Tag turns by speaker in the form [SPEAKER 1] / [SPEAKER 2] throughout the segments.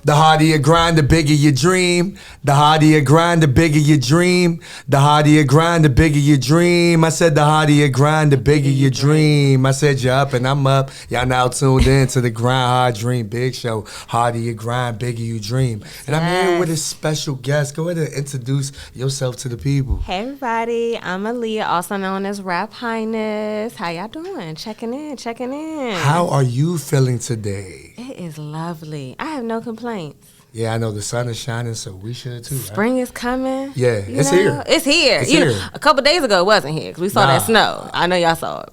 [SPEAKER 1] The harder you grind, the bigger your dream. The harder you grind, the bigger your dream. The harder you grind, the bigger your dream. I said the harder you grind, the bigger your dream. I said you're up and I'm up. Y'all now tuned in to the Grind Hard Dream Big Show. Harder you grind, bigger you dream. And I'm here with a special guest. Go ahead and introduce yourself to the people.
[SPEAKER 2] Hey everybody, I'm Aaliyah, also known as WrapHighness. How y'all doing? Checking in.
[SPEAKER 1] How are you feeling today?
[SPEAKER 2] It is lovely. I have no complaints.
[SPEAKER 1] Yeah, I know the sun is shining, so we should too, right?
[SPEAKER 2] Spring is coming.
[SPEAKER 1] Yeah, it's here.
[SPEAKER 2] It's here.
[SPEAKER 1] It's here.
[SPEAKER 2] A couple days ago it wasn't here because we saw that snow. I know y'all saw it.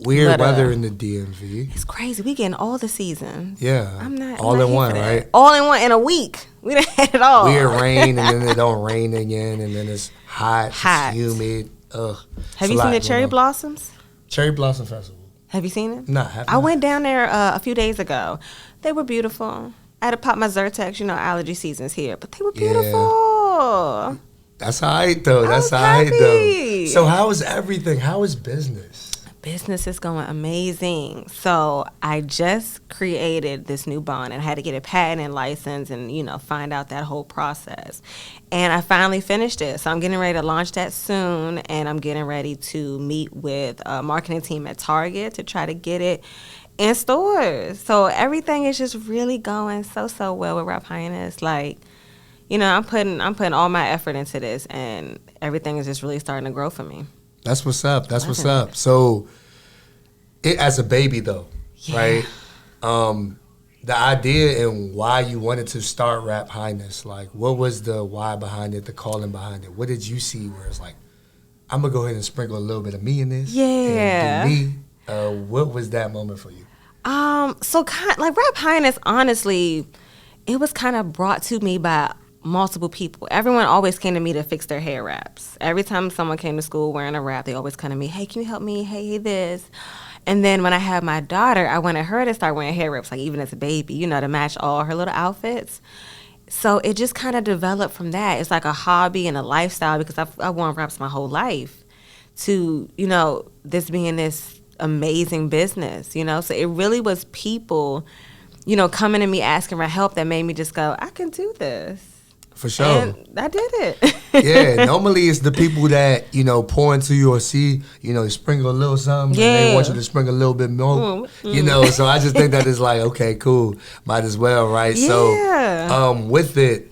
[SPEAKER 1] Weird weather in the DMV.
[SPEAKER 2] It's crazy. We getting all the seasons.
[SPEAKER 1] Yeah.
[SPEAKER 2] I'm not
[SPEAKER 1] all
[SPEAKER 2] I'm not
[SPEAKER 1] in one,
[SPEAKER 2] for that.
[SPEAKER 1] right?
[SPEAKER 2] All in one in a week. We done had it all.
[SPEAKER 1] Weird rain and then it don't rain again and then it's hot. It's humid. Ugh.
[SPEAKER 2] Have you seen the cherry blossoms?
[SPEAKER 1] Cherry Blossom Festival.
[SPEAKER 2] Have you seen it?
[SPEAKER 1] No,
[SPEAKER 2] I went down there a few days ago. They were beautiful. I had to pop my Zyrtex, allergy season's here, but they were beautiful.
[SPEAKER 1] That's all right, though. That's all right, though. So how is everything? How is business?
[SPEAKER 2] Business is going amazing. So I just created this new bond and I had to get a patent and license and, find out that whole process. And I finally finished it. So I'm getting ready to launch that soon, and I'm getting ready to meet with a marketing team at Target to try to get it in stores. So everything is just really going so well with WrapHighness. Like, I'm putting all my effort into this, and everything is just really starting to grow for me.
[SPEAKER 1] That's what's up. That's what's up. So, as a baby though, right? The idea and why you wanted to start WrapHighness, like, what was the why behind it, the calling behind it? What did you see where it's like, I'm gonna go ahead and sprinkle a little bit of me in this?
[SPEAKER 2] Yeah.
[SPEAKER 1] And do me. What was that moment for you?
[SPEAKER 2] So WrapHighness, honestly, it was kind of brought to me by multiple people. Everyone always came to me to fix their hair wraps. Every time someone came to school wearing a wrap, they always come to me, hey, can you help me? Hey, this. And then when I had my daughter, I wanted her to start wearing hair wraps, like even as a baby, to match all her little outfits. So it just kind of developed from that. It's like a hobby and a lifestyle because I've worn wraps my whole life to, this being this amazing business, so it really was people, coming to me asking for help that made me just go, I can do this.
[SPEAKER 1] For sure.
[SPEAKER 2] And I did it.
[SPEAKER 1] Yeah, normally it's the people that, pour into you or see, sprinkle a little something and they want you to sprinkle a little bit more, so I just think that it's like, okay, cool, might as well, right?
[SPEAKER 2] Yeah.
[SPEAKER 1] So with it,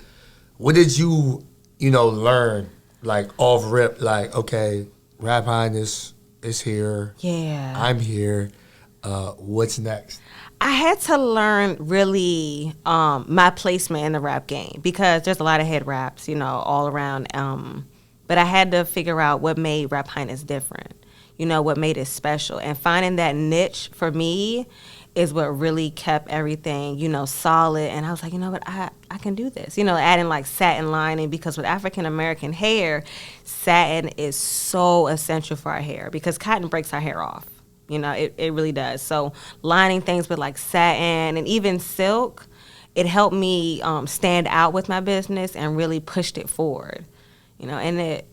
[SPEAKER 1] what did you, learn, like off rip, like, okay, WrapHighness is here.
[SPEAKER 2] Yeah.
[SPEAKER 1] I'm here. What's next?
[SPEAKER 2] I had to learn really my placement in the rap game because there's a lot of head wraps, all around. But I had to figure out what made WrapHighness different, what made it special. And finding that niche for me is what really kept everything, solid. And I was like, what, I can do this. Adding like satin lining because with African American hair, satin is so essential for our hair because cotton breaks our hair off. It really does. So lining things with like satin and even silk, it helped me stand out with my business and really pushed it forward. And it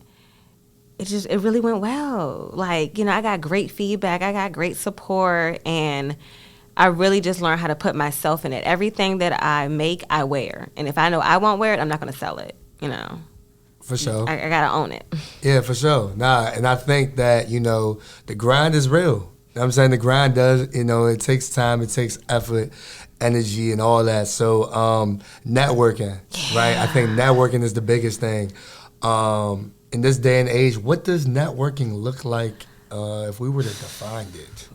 [SPEAKER 2] really went well. Like, I got great feedback. I got great support. And I really just learned how to put myself in it. Everything that I make, I wear. And if I know I won't wear it, I'm not going to sell it,
[SPEAKER 1] For sure.
[SPEAKER 2] I got to own it.
[SPEAKER 1] Yeah, for sure. And I think that, the grind is real. You know what I'm saying? The grind does, it takes time, it takes effort, energy, and all that. So networking, right? I think networking is the biggest thing. In this day and age, what does networking look like if we were to define it?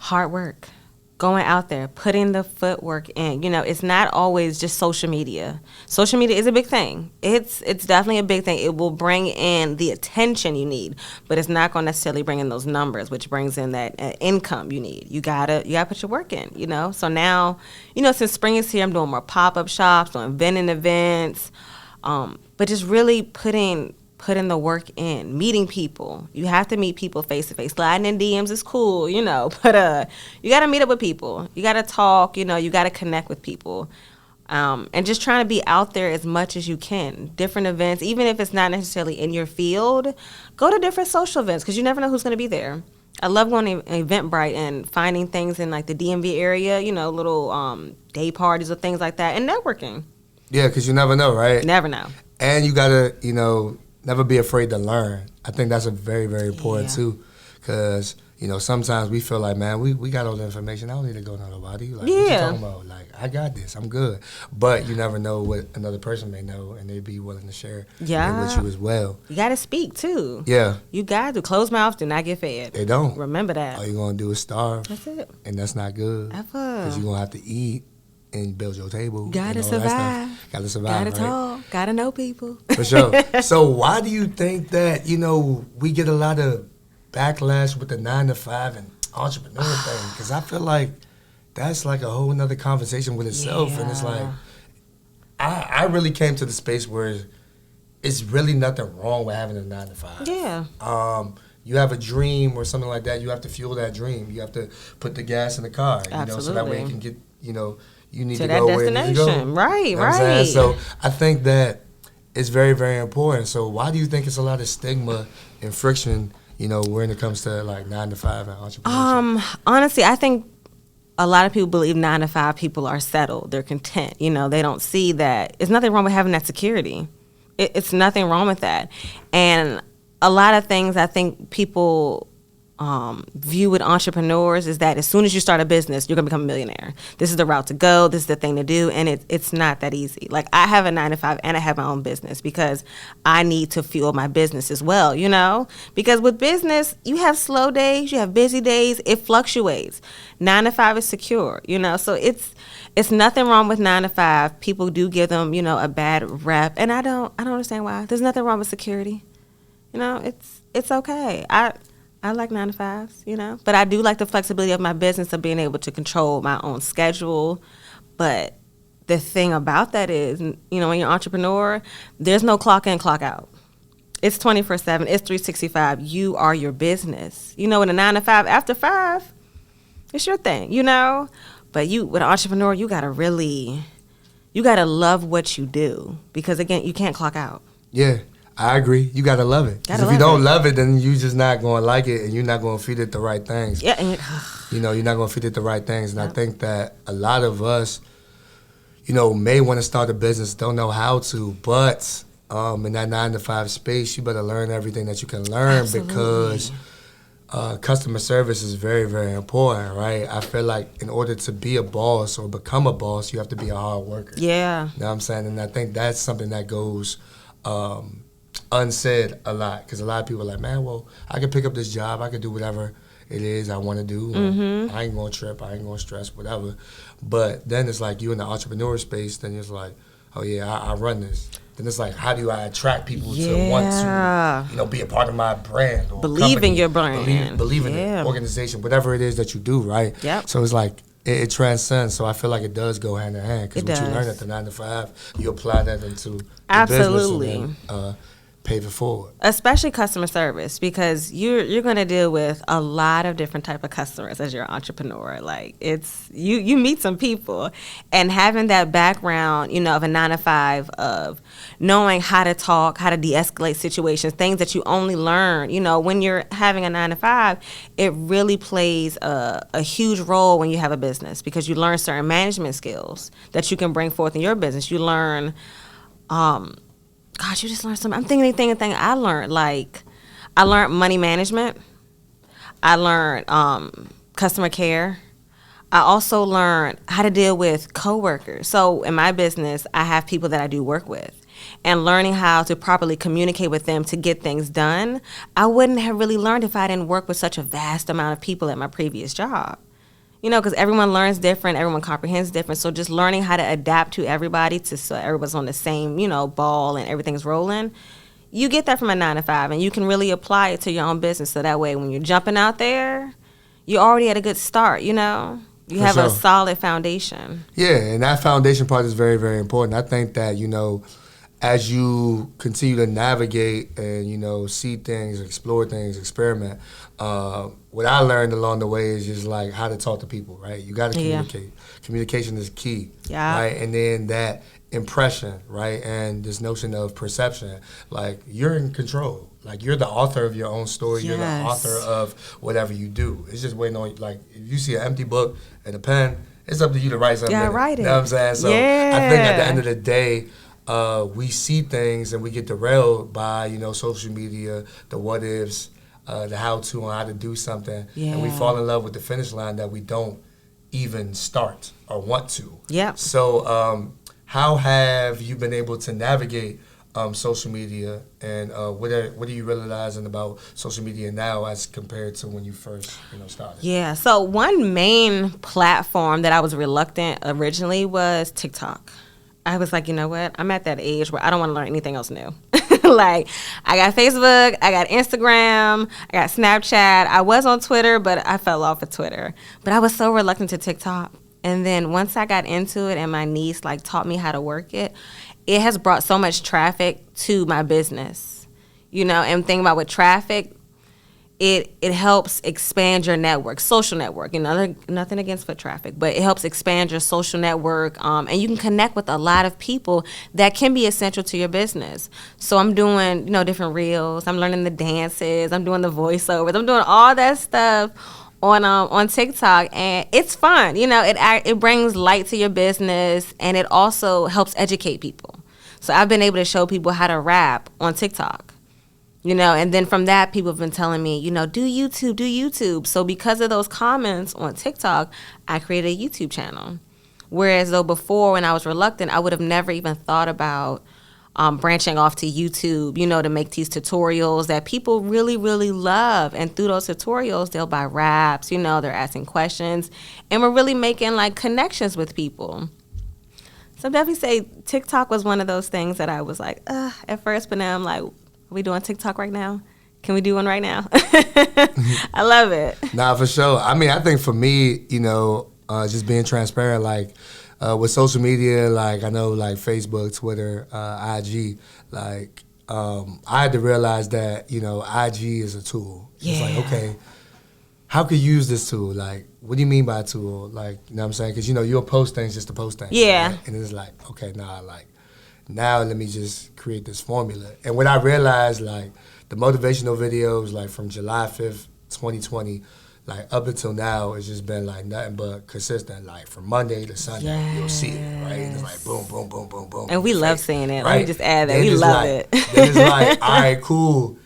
[SPEAKER 2] Hard work. Going out there, putting the footwork in. It's not always just social media. Social media is a big thing. It's definitely a big thing. It will bring in the attention you need, but it's not going to necessarily bring in those numbers, which brings in that income you need. You gotta put your work in. So now, since spring is here, I'm doing more pop-up shops, doing vending events. But just really putting the work in, meeting people. You have to meet people face to face. Sliding in DMs is cool, but you got to meet up with people. You got to talk, you got to connect with people. And just trying to be out there as much as you can. Different events, even if it's not necessarily in your field, go to different social events because you never know who's going to be there. I love going to Eventbrite and finding things in like the DMV area, little day parties or things like that, and networking.
[SPEAKER 1] Yeah, because you never know, right?
[SPEAKER 2] Never know.
[SPEAKER 1] And you got to, never be afraid to learn. I think that's a very, very important too, because sometimes we feel like, man, we got all the information. I don't need to go to nobody. Like, what you talking about? Like, I got this. I'm good. But you never know what another person may know, and they'd be willing to share it with you as well.
[SPEAKER 2] You got to speak too.
[SPEAKER 1] Yeah.
[SPEAKER 2] You got to. Closed mouths do not get fed.
[SPEAKER 1] They don't.
[SPEAKER 2] Remember that.
[SPEAKER 1] All you're gonna do is starve.
[SPEAKER 2] That's it.
[SPEAKER 1] And that's not good.
[SPEAKER 2] Ever.
[SPEAKER 1] Because you're gonna have to eat and build your table.
[SPEAKER 2] Gotta survive.
[SPEAKER 1] Gotta survive.
[SPEAKER 2] Gotta talk. Gotta know people.
[SPEAKER 1] For sure. So why do you think that we get a lot of backlash with the 9-to-5 and entrepreneur thing? Because I feel like that's like a whole nother conversation with itself. And it's like, I really came to the space where it's really nothing wrong with having a 9-to-5.
[SPEAKER 2] Yeah.
[SPEAKER 1] You have a dream or something like that, you have to fuel that dream. You have to put the gas in the car, so that way you can get, you need to go where you need to go.
[SPEAKER 2] Right, right.
[SPEAKER 1] So I think that it's very, very important. So why do you think it's a lot of stigma and friction, when it comes to like 9-to-5 and entrepreneurship?
[SPEAKER 2] Honestly, I think a lot of people believe 9-to-5 people are settled. They're content. They don't see that. There's nothing wrong with having that security. It's nothing wrong with that. And a lot of things I think people view with entrepreneurs is that as soon as you start a business, you're going to become a millionaire. This is the route to go. This is the thing to do. And it's not that easy. Like, I have a 9-to-5 and I have my own business because I need to fuel my business as well, Because with business, you have slow days, you have busy days. It fluctuates. 9-to-5 is secure, So it's nothing wrong with 9-to-5. People do give them, a bad rep. And I don't understand why. There's nothing wrong with security. It's okay. I like 9-to-5s, but I do like the flexibility of my business of being able to control my own schedule. But the thing about that is, when you're an entrepreneur, there's no clock in, clock out. It's 24/7. It's 365. You are your business. In a 9-to-5, after 5, it's your thing, But with an entrepreneur, you got to love what you do because, again, you can't clock out.
[SPEAKER 1] Yeah. I agree. You gotta love it. Because if you don't love it, then you just not gonna like it, and you're not gonna feed it the right things.
[SPEAKER 2] Yeah, and
[SPEAKER 1] you're not gonna feed it the right things. And I think that a lot of us, may want to start a business, don't know how to, but in that 9-to-5 space, you better learn everything that you can learn. Absolutely. Because customer service is very, very important, right? I feel like in order to be a boss or become a boss, you have to be a hard worker.
[SPEAKER 2] Yeah.
[SPEAKER 1] You know what I'm saying? And I think that's something that goes unsaid a lot, because a lot of people are like, man, well, I can pick up this job, I can do whatever it is I want to do.
[SPEAKER 2] Mm-hmm.
[SPEAKER 1] I ain't gonna trip, I ain't gonna stress, whatever. But then it's like you in the entrepreneur space, then it's like, oh yeah, I run this. Then it's like, how do I attract people to want to, be a part of my brand or
[SPEAKER 2] believe
[SPEAKER 1] company,
[SPEAKER 2] in your brand,
[SPEAKER 1] believe in the organization, whatever it is that you do, right?
[SPEAKER 2] Yep.
[SPEAKER 1] So it's like it transcends. So I feel like it does go hand in hand, because what you learn at the 9-to-5, you apply that into the business and then, pay it forward.
[SPEAKER 2] Especially customer service, because you're going to deal with a lot of different type of customers as you're an entrepreneur. Like, it's you meet some people, and having that background, of a 9-to-5, of knowing how to talk, how to de-escalate situations, things that you only learn, when you're having a 9-to-5, it really plays a huge role when you have a business, because you learn certain management skills that you can bring forth in your business. You learn, you just learn something. I'm thinking anything I learned. Like, I learned money management. I learned customer care. I also learned how to deal with coworkers. So in my business, I have people that I do work with. And learning how to properly communicate with them to get things done, I wouldn't have really learned if I didn't work with such a vast amount of people at my previous job. Because everyone learns different, everyone comprehends different. So just learning how to adapt to everybody, so everyone's on the same, ball and everything's rolling. You get that from a 9-to-5, and you can really apply it to your own business. So that way, when you're jumping out there, you're already at a good start, You have a solid foundation.
[SPEAKER 1] Yeah, and that foundation part is very, very important. I think that, as you continue to navigate and, you know, see things, explore things, experiment, what I learned along the way is just like how to talk to people, right? You got to communicate. Communication is key, right? And then that impression, right? And this notion of perception, like you're in control. Like you're the author of your own story. You're the author of whatever you do. It's just waiting on, like, if you see an empty book and a pen, it's up to you to write something.
[SPEAKER 2] Write it.
[SPEAKER 1] You know what I'm saying? So I think at the end of the day, we see things and we get derailed by, you know, social media, the what ifs, the how to on how to do something, and we fall in love with the finish line that we don't even start or want to. So how have you been able to navigate social media, and what are you realizing about social media now as compared to when you first, you know, started?
[SPEAKER 2] So one main platform that I was reluctant originally was TikTok. I was like, you know what? I'm at that age where I don't want to learn anything else new. Like, I got Facebook, I got Instagram, I got Snapchat. I was on Twitter, but I fell off of Twitter. But I was so reluctant to TikTok. And then once I got into it and my niece, like, taught me how to work it, it has brought so much traffic to my business. You know, and thinking about with traffic, it helps expand your network, social network. You know, nothing against foot traffic, but it helps expand your social network, and you can connect with a lot of people that can be essential to your business. So I'm doing, you know, different reels. I'm learning the dances. I'm doing the voiceovers. I'm doing all that stuff on TikTok, and it's fun. You know, it brings light to your business, and it also helps educate people. So I've been able to show people how to rap on TikTok. You know, and then from that, people have been telling me, you know, do YouTube. So because of those comments on TikTok, I created a YouTube channel. Whereas though before, when I was reluctant, I would have never even thought about branching off to YouTube, you know, to make these tutorials that people really, really love. And through those tutorials, they'll buy raps, you know, they're asking questions. And we're really making, like, connections with people. So definitely say TikTok was one of those things that I was like, at first, but now I'm like, are we doing TikTok right now? Can we do one right now? I love it.
[SPEAKER 1] Nah, for sure. I mean, I think for me, you know, just being transparent, like with social media, like I know, like Facebook, Twitter, IG, like I had to realize that, you know, IG is a tool. It's like, okay, how could you use this tool? Like, what do you mean by a tool? Like, you know what I'm saying? Because, you know, you'll post things just to post things.
[SPEAKER 2] Yeah.
[SPEAKER 1] Right? And it's like, okay, now let me just create this formula. And when I realized, like, the motivational videos, like, from July 5th, 2020, like, up until now, it's just been, like, nothing but consistent. Like, from Monday to Sunday, you'll see it, right? And it's like, boom, boom, boom, boom, boom.
[SPEAKER 2] And we love seeing it.
[SPEAKER 1] Right?
[SPEAKER 2] Let me just add that.
[SPEAKER 1] Then
[SPEAKER 2] we love
[SPEAKER 1] like,
[SPEAKER 2] it.
[SPEAKER 1] Then it's like, all right, cool.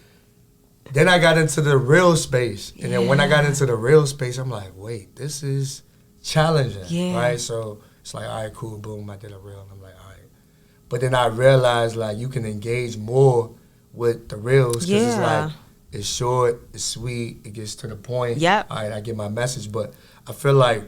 [SPEAKER 1] Then I got into the real space. And then when I got into the real space, I'm like, wait, this is challenging, right? So it's like, all right, cool, boom, I did a reel. And I'm like, all right. But then I realized, like, you can engage more with the reels because it's like, it's short, it's sweet, it gets to the point. All right, I get my message. But I feel like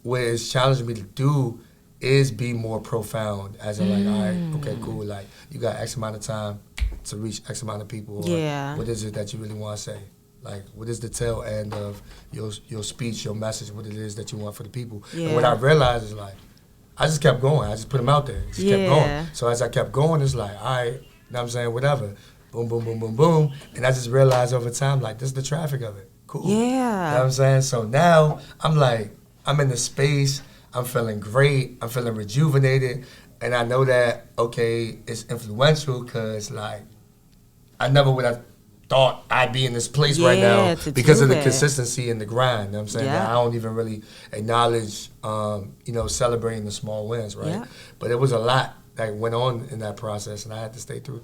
[SPEAKER 1] what it's challenging me to do is be more profound, as in, like, all right, okay, cool, like, you got X amount of time to reach X amount of people. Or what is it that you really want to say? Like, what is the tail end of your speech, your message, what it is that you want for the people? And what I realized is, like, I just kept going. I just put them out there. Just kept going. So as I kept going, it's like, all right, you know what I'm saying, whatever. Boom, boom, boom, boom, boom. And I just realized over time, like, this is the traffic of it. Cool. You know what I'm saying? So now I'm like, I'm in the space. I'm feeling great. I'm feeling rejuvenated. And I know that, okay, it's influential because, like, I never would have thought I'd be in this place right now because of the consistency and the grind. You know what I'm saying? I don't even really acknowledge, you know, celebrating the small wins, right? But it was a lot that went on in that process, and I had to stay through.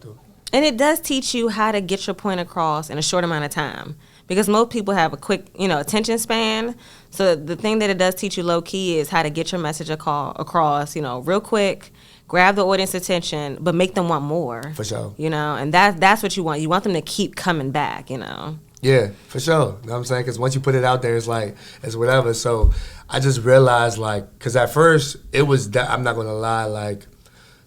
[SPEAKER 2] And it does teach you how to get your point across in a short amount of time, because most people have a quick, you know, attention span. So the thing that it does teach you low key is how to get your message across, you know, real quick. Grab the audience attention, but make them want more. For sure. You know, and that's what you want. You want them to keep coming back, you know.
[SPEAKER 1] Yeah, for sure. You know what I'm saying? Because once you put it out there, it's like, it's whatever. So I just realized, like, because at first it was, I'm not going to lie, like,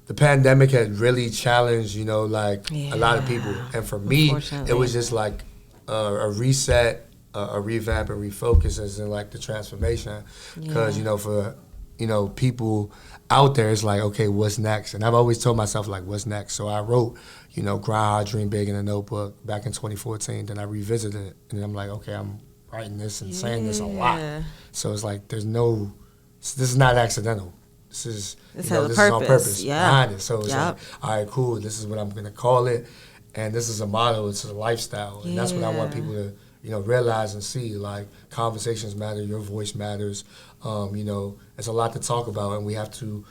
[SPEAKER 1] the pandemic had really challenged, you know, like, a lot of people. And for me, it was just like a reset, a revamp, and refocus as in, like, the transformation. Because, you know, for, you know, people out there, it's like, okay, what's next? And I've always told myself, like, what's next? So I wrote, Grind Hard, Dream Big in a notebook back in 2014. Then I revisited it, and I'm like, okay, I'm writing this and saying this a lot. So it's like, this is not accidental. This is on purpose behind it. So it's like, all right, cool, this is what I'm going to call it. And this is a motto, it's a lifestyle. And that's what I want people to, realize and see. Like, conversations matter, your voice matters. It's a lot to talk about, and we have to,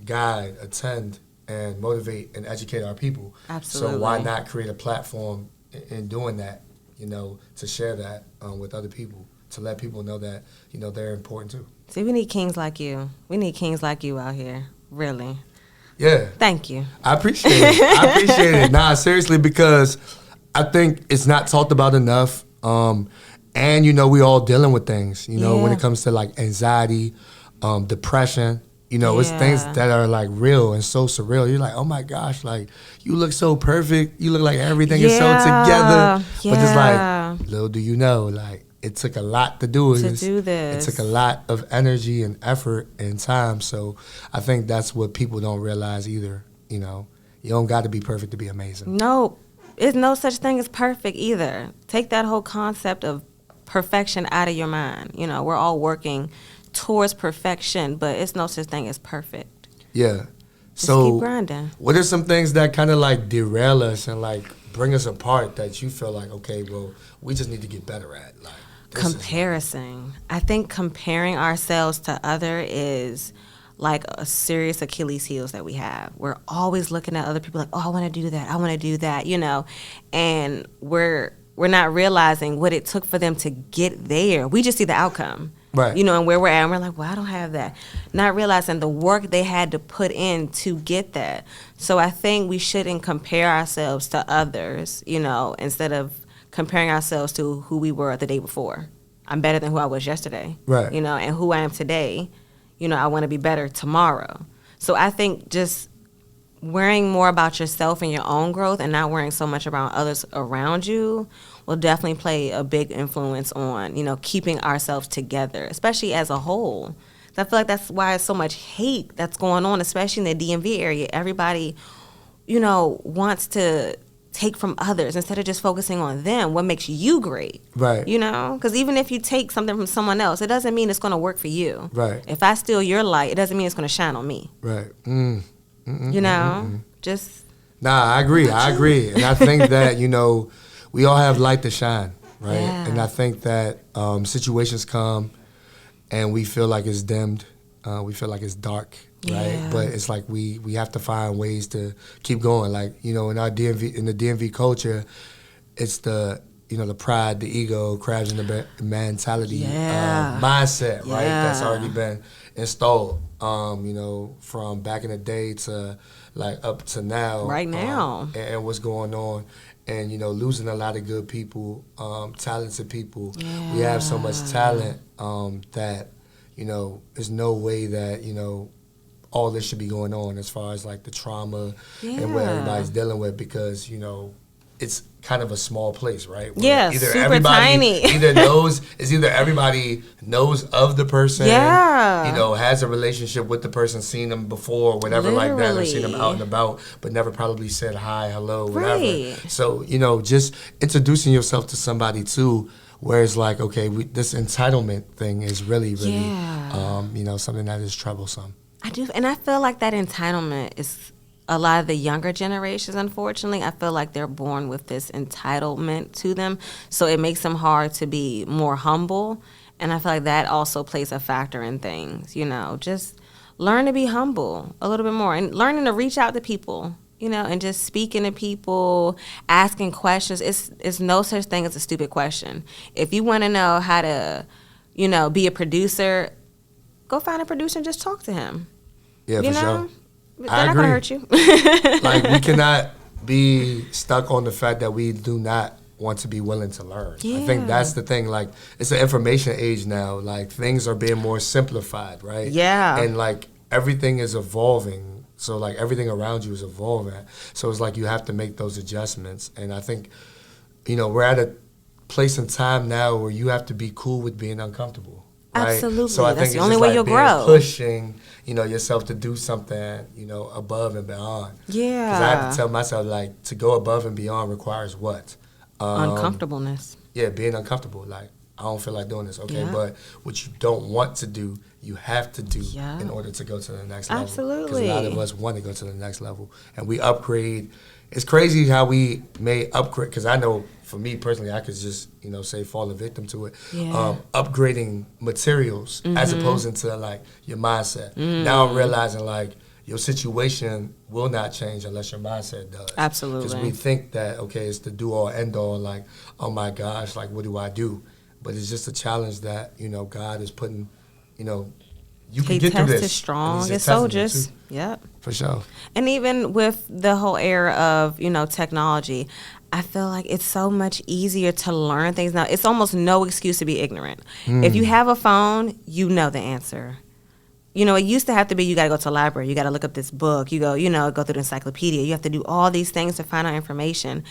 [SPEAKER 1] guide, attend, and motivate and educate our people.
[SPEAKER 2] Absolutely.
[SPEAKER 1] So why not create a platform in doing that, to share that with other people, to let people know that, they're important too.
[SPEAKER 2] See, we need kings like you. We need kings like you out here, really.
[SPEAKER 1] Yeah.
[SPEAKER 2] Thank you.
[SPEAKER 1] I appreciate it. Nah, seriously, because I think it's not talked about enough. And, we all dealing with things, when it comes to, like, anxiety, depression. It's things that are, like, real and so surreal. You're like, oh, my gosh, like, you look so perfect. You look like everything is so together.
[SPEAKER 2] Yeah.
[SPEAKER 1] But it's like, little do you know, like, it took a lot to do this. It took a lot of energy and effort and time. So I think that's what people don't realize either, You don't got to be perfect to be amazing.
[SPEAKER 2] No, there's no such thing as perfect either. Take that whole concept of perfection out of your mind. We're all working towards perfection, but it's no such thing as perfect.
[SPEAKER 1] Yeah.
[SPEAKER 2] Just
[SPEAKER 1] so
[SPEAKER 2] keep grinding.
[SPEAKER 1] What are some things that kind of like derail us and like bring us apart that you feel like, okay, well, we just need to get better at? Like,
[SPEAKER 2] comparison. I think comparing ourselves to other is like a serious Achilles heels that we have. We're always looking at other people like, oh, I want to do that. I want to do that, and we're not realizing what it took for them to get there. We just see the outcome,
[SPEAKER 1] right?
[SPEAKER 2] And where we're at, and we're like, well, I don't have that. Not realizing the work they had to put in to get that. So I think we shouldn't compare ourselves to others, instead of comparing ourselves to who we were the day before. I'm better than who I was yesterday,
[SPEAKER 1] right?
[SPEAKER 2] And who I am today. I want to be better tomorrow. So I think just worrying more about yourself and your own growth and not worrying so much about others around you will definitely play a big influence on, keeping ourselves together, especially as a whole. So I feel like that's why there's so much hate that's going on, especially in the DMV area. Everybody, wants to take from others instead of just focusing on them, what makes you great.
[SPEAKER 1] Right.
[SPEAKER 2] Because even if you take something from someone else, it doesn't mean it's going to work for you.
[SPEAKER 1] Right.
[SPEAKER 2] If I steal your light, it doesn't mean it's going to shine on me.
[SPEAKER 1] Right.
[SPEAKER 2] Just.
[SPEAKER 1] Nah, I agree. And I think that, we all have light to shine, right?
[SPEAKER 2] Yeah.
[SPEAKER 1] And I think that situations come and we feel like it's dimmed. We feel like it's dark. Right,
[SPEAKER 2] yeah.
[SPEAKER 1] But it's like we have to find ways to keep going. Like, in the DMV culture, it's the the pride, the ego, crabs in the mentality mindset, right? That's already been installed. From back in the day to like up to now.
[SPEAKER 2] Right now,
[SPEAKER 1] and what's going on. And, losing a lot of good people, talented people.
[SPEAKER 2] Yeah.
[SPEAKER 1] We have so much talent that, there's no way that, all this should be going on as far as like the trauma and what everybody's dealing with, because it's kind of a small place, right?
[SPEAKER 2] Where super tiny.
[SPEAKER 1] either everybody knows of the person, has a relationship with the person, seen them before, whatever, like that, or seen them out and about, but never probably said hi, hello, whatever.
[SPEAKER 2] Right.
[SPEAKER 1] So just introducing yourself to somebody too, where it's like, okay, this entitlement thing is really, something that is troublesome.
[SPEAKER 2] I do, and I feel like that entitlement is a lot of the younger generations, unfortunately. I feel like they're born with this entitlement to them, so it makes them hard to be more humble, and I feel like that also plays a factor in things, Just learn to be humble a little bit more, and learning to reach out to people, and just speaking to people, asking questions. It's no such thing as a stupid question. If you want to know how to, be a producer, go find a producer and just talk to him.
[SPEAKER 1] Yeah, for sure.
[SPEAKER 2] They're not going to hurt you.
[SPEAKER 1] Like, we cannot be stuck on the fact that we do not want to be willing to learn.
[SPEAKER 2] Yeah.
[SPEAKER 1] I think that's the thing. Like, it's an information age now. Like, things are being more simplified, right?
[SPEAKER 2] Yeah.
[SPEAKER 1] And, like, everything is evolving. So, like, everything around you is evolving. So, it's like you have to make those adjustments. And I think, we're at a place in time now where you have to be cool with being uncomfortable. right?
[SPEAKER 2] Absolutely.
[SPEAKER 1] So I
[SPEAKER 2] That's
[SPEAKER 1] think
[SPEAKER 2] the
[SPEAKER 1] it's
[SPEAKER 2] only
[SPEAKER 1] just
[SPEAKER 2] way
[SPEAKER 1] like
[SPEAKER 2] you'll
[SPEAKER 1] being
[SPEAKER 2] grow.
[SPEAKER 1] pushing, yourself to do something, above and beyond.
[SPEAKER 2] Yeah.
[SPEAKER 1] Because I have to tell myself, like, to go above and beyond requires what?
[SPEAKER 2] Uncomfortableness.
[SPEAKER 1] Yeah, being uncomfortable. Like, I don't feel like doing this, okay?
[SPEAKER 2] Yeah.
[SPEAKER 1] But what you don't want to do, you have to do
[SPEAKER 2] Yeah.
[SPEAKER 1] in order to go to the next level.
[SPEAKER 2] Absolutely.
[SPEAKER 1] Because a lot of us want to go to the next level. And we upgrade. It's crazy how we may upgrade, because I know for me personally, I could just, say fall a victim to it.
[SPEAKER 2] Yeah.
[SPEAKER 1] Upgrading materials as opposed to, like, your mindset. Now I'm realizing, like, your situation will not change unless your mindset does.
[SPEAKER 2] Absolutely.
[SPEAKER 1] Because we think that, okay, it's the do-all, end-all, like, oh my gosh, like, what do I do? But it's just a challenge that, God is putting, you can get through this.
[SPEAKER 2] He tests his strongest
[SPEAKER 1] And he's just testing you,
[SPEAKER 2] soldiers.
[SPEAKER 1] too.
[SPEAKER 2] Yep.
[SPEAKER 1] For sure.
[SPEAKER 2] And even with the whole era of, technology, I feel like it's so much easier to learn things now. It's almost no excuse to be ignorant. If you have a phone, you know the answer. It used to have to be you got to go to the library. You got to look up this book. You go, go through the encyclopedia. You have to do all these things to find out information.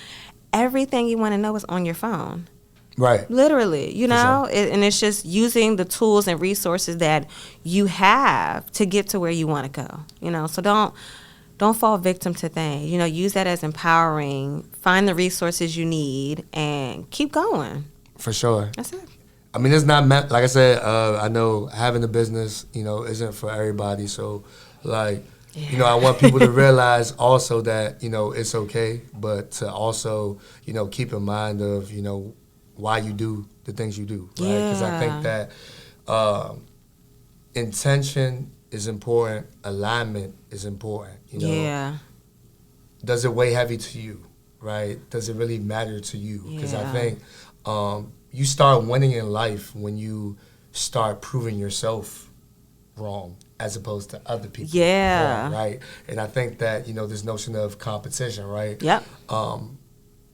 [SPEAKER 2] Everything you want to know is on your phone.
[SPEAKER 1] Right.
[SPEAKER 2] Literally,
[SPEAKER 1] Sure.
[SPEAKER 2] and it's just using the tools and resources that you have to get to where you want to go. So don't fall victim to things. Use that as empowering. Find the resources you need and keep going.
[SPEAKER 1] For sure.
[SPEAKER 2] That's it.
[SPEAKER 1] I mean, it's not meant, like I said, I know having a business, isn't for everybody. So, like, I want people to realize also that, it's okay, but to also, keep in mind of, why you do the things you do, right? Because I think that intention is important, alignment is important,
[SPEAKER 2] Yeah.
[SPEAKER 1] Does it weigh heavy to you, right? Does it really matter to you? Because I think you start winning in life when you start proving yourself wrong as opposed to other people wrong, right? And I think that, this notion of competition, right?
[SPEAKER 2] Yep.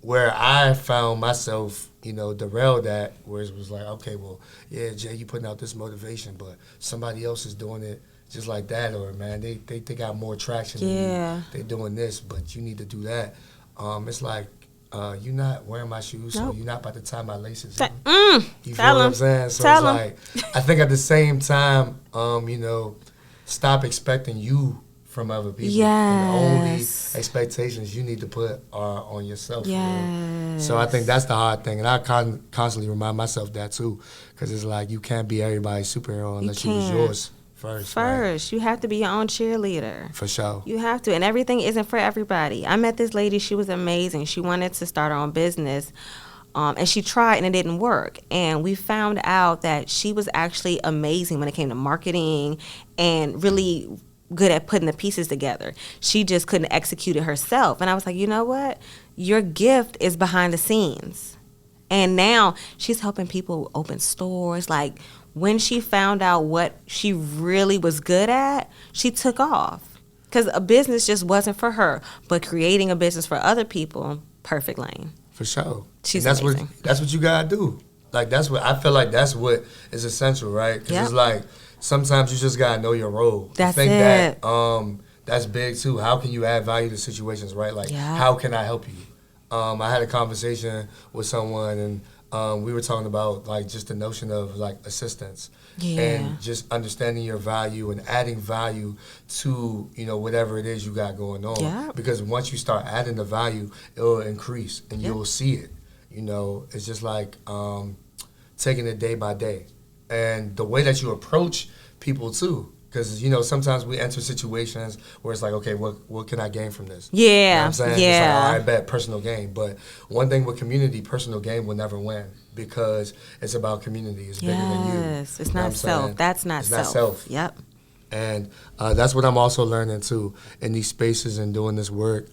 [SPEAKER 1] Where I found myself, derailed at, where it was like, okay, well, yeah, Jay, you putting out this motivation, but somebody else is doing it just like that, or, man, they got more traction than you. They doing this, but you need to do that. It's like, you're not wearing my shoes, so you're not about to tie my laces. You feel what I'm saying? So it's like, I think at the same time, stop expecting you from other people.
[SPEAKER 2] Yes.
[SPEAKER 1] And the only expectations you need to put are on yourself.
[SPEAKER 2] Yes.
[SPEAKER 1] So I think that's the hard thing. And I constantly remind myself that too. Because it's like you can't be everybody's superhero unless you was yours first. Right?
[SPEAKER 2] You have to be your own cheerleader.
[SPEAKER 1] For sure.
[SPEAKER 2] You have to. And everything isn't for everybody. I met this lady. She was amazing. She wanted to start her own business. And she tried and it didn't work. And we found out that she was actually amazing when it came to marketing and really good at putting the pieces together. She just couldn't execute it herself. And I was like, you know what? Your gift is behind the scenes. And now she's helping people open stores. Like, when she found out what she really was good at, she took off. Because a business just wasn't for her. But creating a business for other people, perfect lane.
[SPEAKER 1] For sure.
[SPEAKER 2] She's
[SPEAKER 1] amazing. That's what you gotta do. Like, that's what I feel like. That's what is essential, right? Because it's like sometimes you just gotta know your role.
[SPEAKER 2] That's
[SPEAKER 1] I think
[SPEAKER 2] it.
[SPEAKER 1] that that's big too. How can you add value to situations, right? Like, how can I help you? I had a conversation with someone, and we were talking about like just the notion of like assistance and just understanding your value and adding value to whatever it is you got going on.
[SPEAKER 2] Yeah.
[SPEAKER 1] Because once you start adding the value, it will increase and you will see it. It's just like taking it day by day, and the way that you approach people too. Because, sometimes we enter situations where it's like, okay, what can I gain from this?
[SPEAKER 2] Yeah.
[SPEAKER 1] You know what I'm saying?
[SPEAKER 2] Yeah.
[SPEAKER 1] It's like, all right, bet, personal gain. But one thing with community, personal gain will never win because it's about community. It's bigger than you.
[SPEAKER 2] Yes. It's not self. That's not self.
[SPEAKER 1] It's not self.
[SPEAKER 2] Yep.
[SPEAKER 1] And that's what I'm also learning, too, in these spaces and doing this work.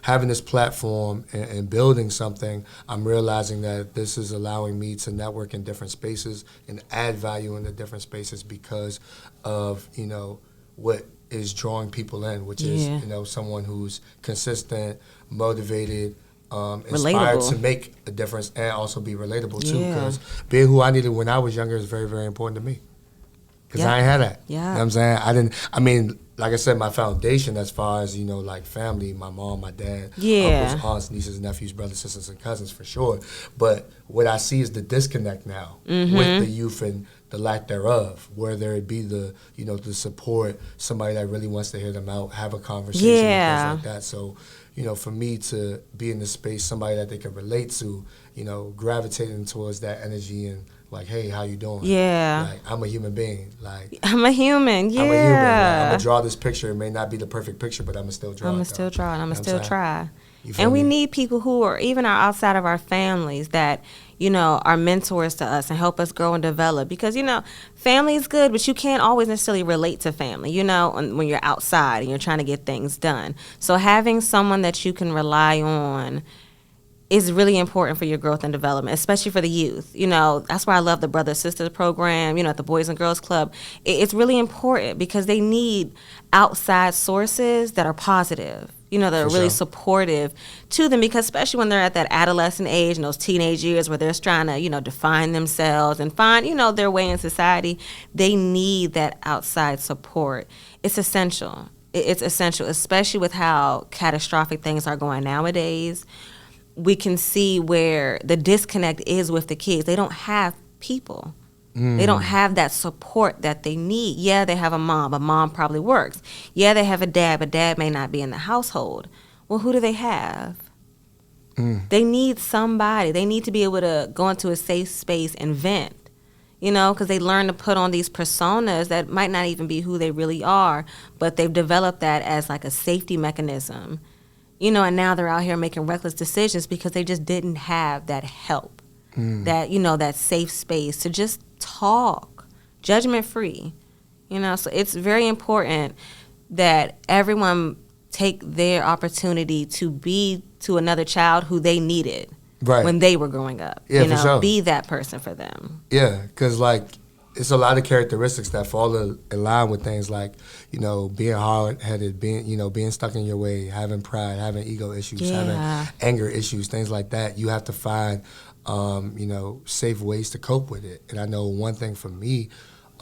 [SPEAKER 1] Having this platform and building something, I'm realizing that this is allowing me to network in different spaces and add value in the different spaces because of, what is drawing people in, which is, someone who's consistent, motivated, inspired to make a difference and also be relatable, too. Because being who I needed when I was younger is very, very important to me. Because I ain't had that.
[SPEAKER 2] Yeah.
[SPEAKER 1] You know what I'm saying? Like I said, my foundation as far as, like family, my mom, my dad, uncles, aunts, nieces, nephews, brothers, sisters, and cousins for sure. But what I see is the disconnect now with the youth and the lack thereof, whether it be the to support somebody that really wants to hear them out, have a conversation, and things like that. So, for me to be in the space, somebody that they can relate to, gravitating towards that energy and like, hey, how you doing?
[SPEAKER 2] Yeah.
[SPEAKER 1] Like, I'm a human being. Like,
[SPEAKER 2] I'm a human. Yeah.
[SPEAKER 1] I'm a human. Like, I'm gonna draw this picture. It may not be the perfect picture, but I'm gonna still draw.
[SPEAKER 2] I'm gonna
[SPEAKER 1] it,
[SPEAKER 2] still draw it. I'm gonna still try.
[SPEAKER 1] And
[SPEAKER 2] we need people who are even outside of our families that, are mentors to us and help us grow and develop. Because, family is good, but you can't always necessarily relate to family, when you're outside and you're trying to get things done. So having someone that you can rely on is really important for your growth and development, especially for the youth. That's why I love the Brother Sister program, at the Boys and Girls Club. It's really important because they need outside sources that are positive, that are really supportive to them, because especially when they're at that adolescent age and those teenage years where they're trying to, define themselves and find, their way in society, they need that outside support. It's essential. It's essential, especially with how catastrophic things are going nowadays. We can see where the disconnect is with the kids. They don't have people. They don't have that support that they need. Yeah, they have a mom, but mom probably works. Yeah, they have a dad, but dad may not be in the household. Well, who do they have? They need somebody. They need to be able to go into a safe space and vent, because they learn to put on these personas that might not even be who they really are, but they've developed that as like a safety mechanism. And now they're out here making reckless decisions because they just didn't have that help, that, that safe space to just talk, judgment-free. So it's very important that everyone take their opportunity to be to another child who they needed when they were growing up.
[SPEAKER 1] Yeah, for sure.
[SPEAKER 2] Be that person for them.
[SPEAKER 1] Yeah, because, it's a lot of characteristics that fall in line with things like, being hard-headed, being stuck in your way, having pride, having ego issues, having anger issues, things like that. You have to find, safe ways to cope with it. And I know one thing for me,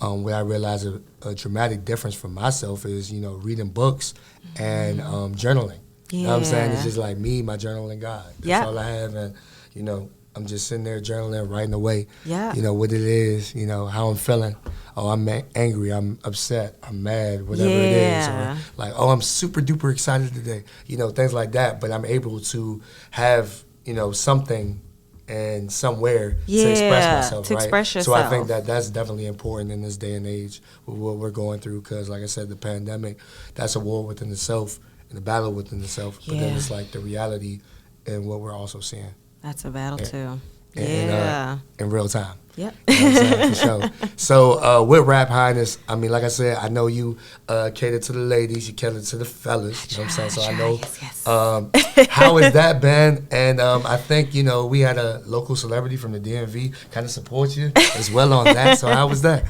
[SPEAKER 1] where I realized a dramatic difference for myself is, reading books and journaling.
[SPEAKER 2] Yeah.
[SPEAKER 1] You know what I'm saying? It's just like me, my journal, and God. That's all I have. And, I'm just sitting there journaling, writing away, what it is, how I'm feeling. Oh, I'm angry, I'm upset, I'm mad, whatever it is. Or like, oh, I'm super duper excited today, things like that. But I'm able to have, something and somewhere to express myself,
[SPEAKER 2] to
[SPEAKER 1] right?
[SPEAKER 2] express yourself.
[SPEAKER 1] So I think that that's definitely important in this day and age with what we're going through, because, like I said, the pandemic, that's a war within itself and a battle within itself. But then it's like the reality and what we're also seeing.
[SPEAKER 2] That's a battle too.
[SPEAKER 1] In real time.
[SPEAKER 2] Yep.
[SPEAKER 1] You know what I'm saying? For sure. So with WrapHighness, I mean, like I said, I know you cater to the ladies, you cater to the fellas. You know what I'm saying? So I know how has that been? And I think, we had a local celebrity from the DMV kind of support you as well on that. So how was that?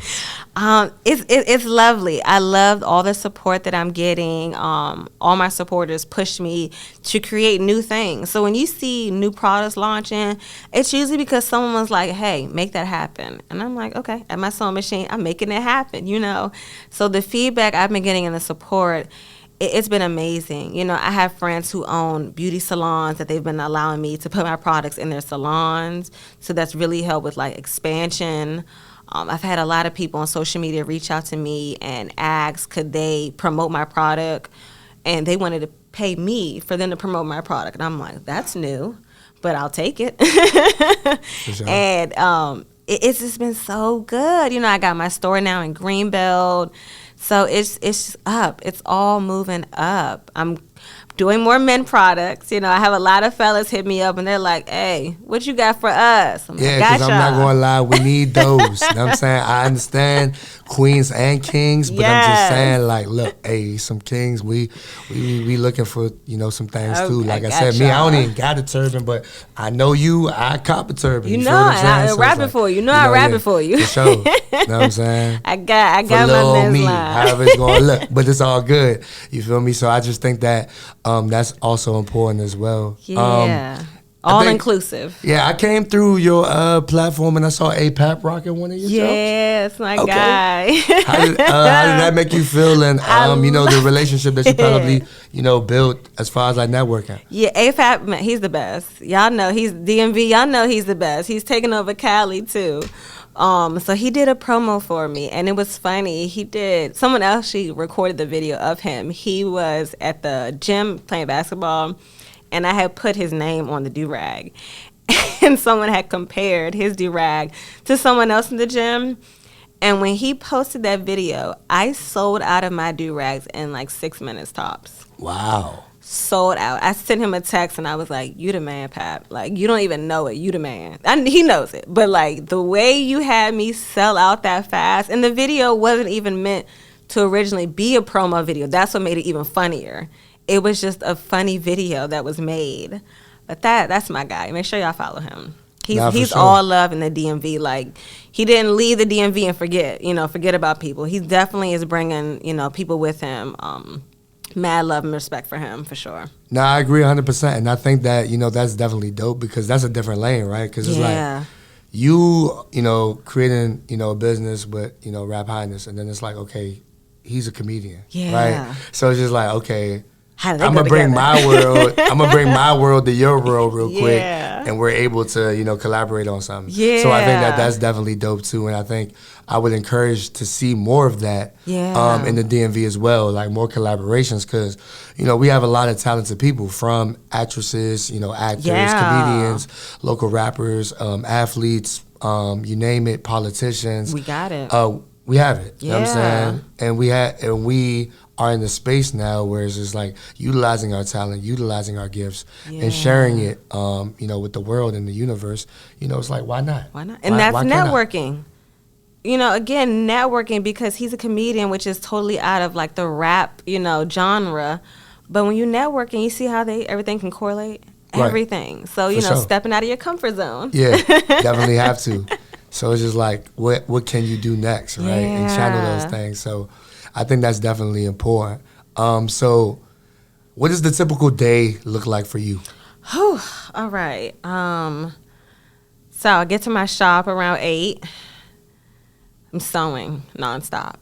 [SPEAKER 2] It's lovely. I loved all the support that I'm getting. All my supporters push me to create new things. So when you see new products launching, it's usually because someone was like, hey, make that happen. And I'm like, okay, at my sewing machine, I'm making it happen, So the feedback I've been getting and the support, it's been amazing. I have friends who own beauty salons that they've been allowing me to put my products in their salons. So that's really helped with expansion. I've had a lot of people on social media reach out to me and ask, could they promote my product? And they wanted to pay me for them to promote my product. And I'm like, that's new, but I'll take it.
[SPEAKER 1] Sure.
[SPEAKER 2] And it's just been so good. I got my store now in Greenbelt. So it's up. It's all moving up. I'm doing more men products. I have a lot of fellas hit me up and they're like, hey, what you got for us? I'm
[SPEAKER 1] yeah,
[SPEAKER 2] like,
[SPEAKER 1] because I'm not going to lie, we need those. You know what I'm saying? I understand queens and kings, but I'm just saying, look, hey, some kings, we looking for, some things too. Like I said, me, I don't even got a turban, but I know I cop a turban.
[SPEAKER 2] You know, and I rap it for you. I rap it for you.
[SPEAKER 1] For sure. You know what I'm saying?
[SPEAKER 2] I got
[SPEAKER 1] for
[SPEAKER 2] my men's
[SPEAKER 1] me,
[SPEAKER 2] line.
[SPEAKER 1] however it's going to look. But it's all good. You feel me? So I just think that that's also important as well.
[SPEAKER 2] Yeah. All inclusive.
[SPEAKER 1] Yeah, I came through your platform and I saw A-Pap rocking one of your jokes.
[SPEAKER 2] Yes, my guy.
[SPEAKER 1] How did that make you feel? And the relationship that you probably built as far as networking.
[SPEAKER 2] Yeah, A-Pap, he's the best. Y'all know he's DMV. Y'all know he's the best. He's taking over Cali too. So he did a promo for me, and it was funny. Someone else, she recorded the video of him. He was at the gym playing basketball, and I had put his name on the do-rag. And someone had compared his do-rag to someone else in the gym. And when he posted that video, I sold out of my do-rags in like 6 minutes tops.
[SPEAKER 1] Wow.
[SPEAKER 2] Sold out. I sent him a text and I was like, you the man, Pap. Like, you don't even know it. You the man. He knows it. But like the way you had me sell out that fast, and the video wasn't even meant to originally be a promo video. That's what made it even funnier. It was just a funny video that was made. But that's my guy. Make sure y'all follow him. He's
[SPEAKER 1] sure.
[SPEAKER 2] all love in the DMV. Like, he didn't leave the DMV and forget about people. He definitely is bringing, people with him. Mad love and respect for him, for sure.
[SPEAKER 1] No, I agree 100%. And I think that, that's definitely dope, because that's a different lane, right? Because it's like you, creating, a business with, WrapHighness, and then it's like, okay, he's a comedian, right? So it's just like, okay, I'm gonna bring my world. I'm gonna bring my world to your world real quick, and we're able to, collaborate on something. So I think that that's definitely dope too, and I think I would encourage to see more of that in the DMV as well, like more collaborations, because we have a lot of talented people, from actresses, actors, comedians, local rappers, athletes, you name it, politicians.
[SPEAKER 2] We got it.
[SPEAKER 1] We have it. You know what I'm saying? And we are in the space now where it's just like utilizing our talent, utilizing our gifts, and sharing it, with the world and the universe. It's like, why not?
[SPEAKER 2] Why not? And that's networking. Again, networking, because he's a comedian, which is totally out of like the rap, genre. But when you network and you see how everything can correlate, everything. So, stepping out of your comfort zone. Yeah,
[SPEAKER 1] definitely have to. So it's just like, what can you do next, right? And channel those things. So I think that's definitely important. So what does the typical day look like for you?
[SPEAKER 2] All right. So I get to my shop around 8. I'm sewing nonstop.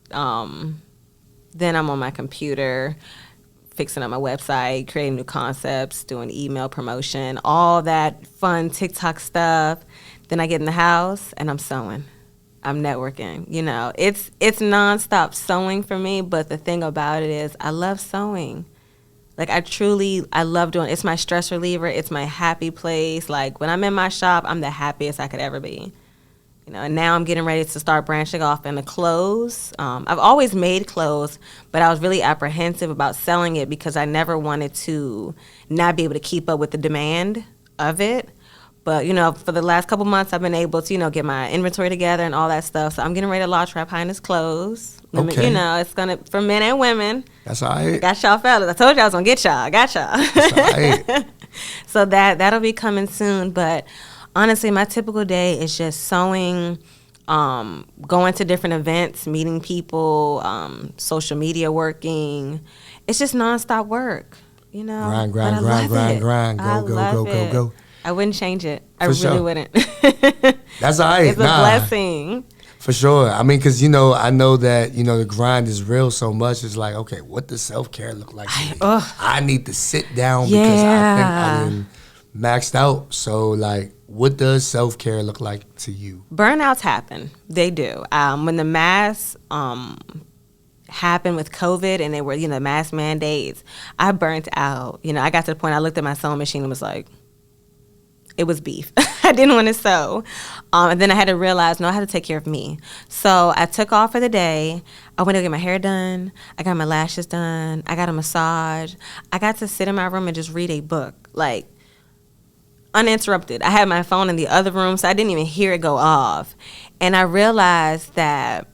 [SPEAKER 2] Then I'm on my computer, fixing up my website, creating new concepts, doing email promotion, all that fun TikTok stuff. Then I get in the house and I'm sewing. I'm networking. It's nonstop sewing for me. But the thing about it is, I love sewing. Like, I love doing it. It's my stress reliever. It's my happy place. Like, when I'm in my shop, I'm the happiest I could ever be. And now I'm getting ready to start branching off into clothes. I've always made clothes, but I was really apprehensive about selling it because I never wanted to not be able to keep up with the demand of it. But, for the last couple months, I've been able to, get my inventory together and all that stuff. So I'm getting ready to launch WrapHighness clothes.
[SPEAKER 1] Okay.
[SPEAKER 2] It's for men and women.
[SPEAKER 1] That's all right.
[SPEAKER 2] Got y'all fellas. I told you I was going to get y'all. I got y'all.
[SPEAKER 1] That's all right.
[SPEAKER 2] So that'll be coming soon. But honestly, my typical day is just sewing, going to different events, meeting people, social media working. It's just nonstop work,
[SPEAKER 1] Grind.
[SPEAKER 2] But I love it.
[SPEAKER 1] Go.
[SPEAKER 2] I wouldn't change it. I
[SPEAKER 1] For
[SPEAKER 2] really
[SPEAKER 1] sure.
[SPEAKER 2] wouldn't.
[SPEAKER 1] That's all right.
[SPEAKER 2] It's a blessing.
[SPEAKER 1] For sure. I mean, because, I know that, the grind is real so much. It's like, okay, what does self-care look like to me? I need to sit down because I think I'm maxed out. So, like, what does self-care look like to you?
[SPEAKER 2] Burnouts happen. They do. When the mass happened with COVID and they were, mass mandates, I burnt out. I got to the point I looked at my sewing machine and was like, it was beef. I didn't want to sew. And then I had to realize, no, I had to take care of me. So I took off for the day. I went to get my hair done. I got my lashes done. I got a massage. I got to sit in my room and just read a book, like, uninterrupted. I had my phone in the other room, so I didn't even hear it go off. And I realized that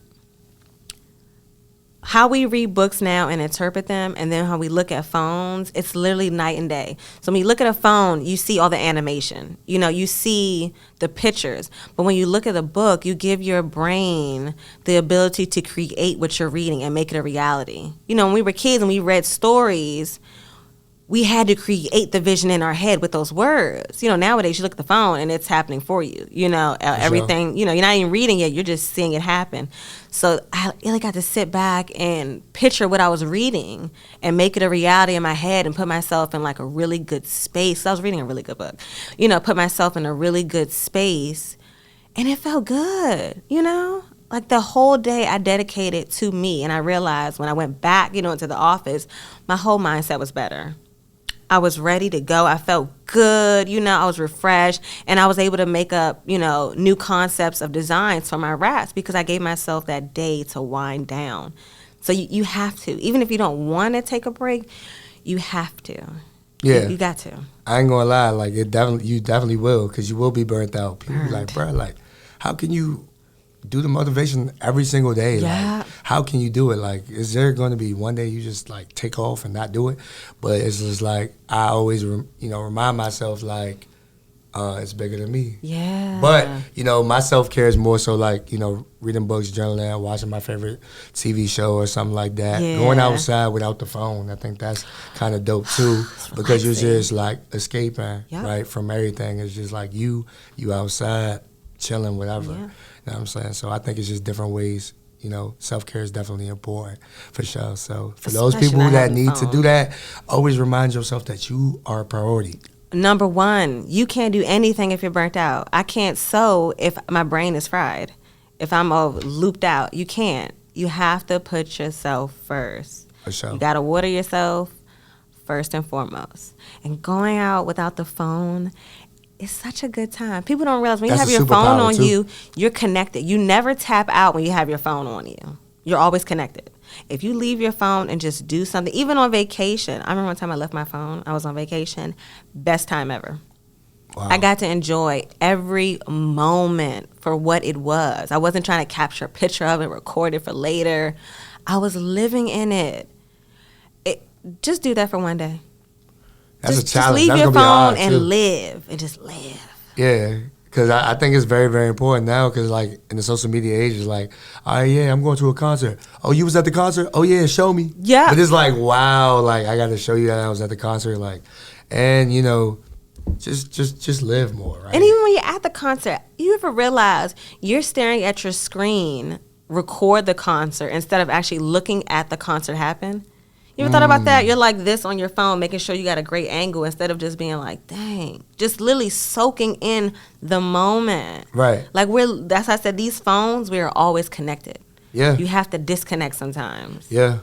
[SPEAKER 2] how we read books now and interpret them, and then how we look at phones, it's literally night and day. So when you look at a phone, you see all the animation. You see the pictures. But when you look at a book, you give your brain the ability to create what you're reading and make it a reality. When we were kids and we read stories, we had to create the vision in our head with those words. Nowadays you look at the phone and it's happening for you. Everything, you're not even reading it, you're just seeing it happen. So I really got to sit back and picture what I was reading and make it a reality in my head and put myself in like a really good space. I was reading a really good book. Put myself in a really good space And it felt good, you know? Like the whole day I dedicated to me. And I realized when I went back, into the office, my whole mindset was better. I was ready to go. I felt good, I was refreshed. And I was able to make up, new concepts of designs for my wraps because I gave myself that day to wind down. So you have to. Even if you don't want to take a break, you have to.
[SPEAKER 1] Yeah.
[SPEAKER 2] You got to.
[SPEAKER 1] I ain't gonna lie, like you definitely will, because you will be burnt out. People be like, bro, like, how can you do the motivation every single day?
[SPEAKER 2] Yeah.
[SPEAKER 1] Like, how can you do it? Like, is there going to be one day you just like take off and not do it? But it's just like I always, remind myself like it's bigger than me.
[SPEAKER 2] Yeah.
[SPEAKER 1] But my self care is more so like reading books, journaling, watching my favorite TV show or something like that.
[SPEAKER 2] Yeah.
[SPEAKER 1] Going outside without the phone, I think that's kind of dope too, because you're just like escaping right from everything. It's just like you outside chilling, whatever.
[SPEAKER 2] Yeah.
[SPEAKER 1] You know what I'm saying? So I think it's just different ways. Self-care is definitely important for sure. So for those
[SPEAKER 2] Especially
[SPEAKER 1] people
[SPEAKER 2] not
[SPEAKER 1] that
[SPEAKER 2] having
[SPEAKER 1] need
[SPEAKER 2] the
[SPEAKER 1] to
[SPEAKER 2] phone.
[SPEAKER 1] do that, always remind yourself that you are a priority.
[SPEAKER 2] Number one, you can't do anything if you're burnt out. I can't sew if my brain is fried. If I'm looped out, you can't. You have to put yourself first.
[SPEAKER 1] For sure.
[SPEAKER 2] You got to water yourself first and foremost. And going out without the phone, it's such a good time. People don't realize when you
[SPEAKER 1] That's
[SPEAKER 2] have
[SPEAKER 1] a
[SPEAKER 2] your phone
[SPEAKER 1] superpower,
[SPEAKER 2] on
[SPEAKER 1] too.
[SPEAKER 2] you, you're connected. You never tap out when you have your phone on you. You're always connected. If you leave your phone and just do something, even on vacation. I remember one time I left my phone. I was on vacation. Best time ever.
[SPEAKER 1] Wow.
[SPEAKER 2] I got to enjoy every moment for what it was. I wasn't trying to capture a picture of it, record it for later. I was living in it. Just do that for one day.
[SPEAKER 1] That's
[SPEAKER 2] Just
[SPEAKER 1] a challenge.
[SPEAKER 2] leave
[SPEAKER 1] That's
[SPEAKER 2] your
[SPEAKER 1] gonna be hard,
[SPEAKER 2] phone and
[SPEAKER 1] too.
[SPEAKER 2] live. And just live.
[SPEAKER 1] Yeah, because I think it's very, very important now, because like in the social media age, it's like, all right, yeah, I'm going to a concert. Oh, you was at the concert? Oh, yeah, show me.
[SPEAKER 2] Yeah.
[SPEAKER 1] But it's like, wow, like I got to show you that I was at the concert, like, and just live more, right?
[SPEAKER 2] And even when you're at the concert, you ever realize you're staring at your screen, record the concert, instead of actually looking at the concert happen? You ever thought about that? You're like this on your phone, making sure you got a great angle instead of just being like, dang, just literally soaking in the moment.
[SPEAKER 1] Right.
[SPEAKER 2] Like that's why I said these phones, we are always connected.
[SPEAKER 1] Yeah.
[SPEAKER 2] You have to disconnect sometimes.
[SPEAKER 1] Yeah.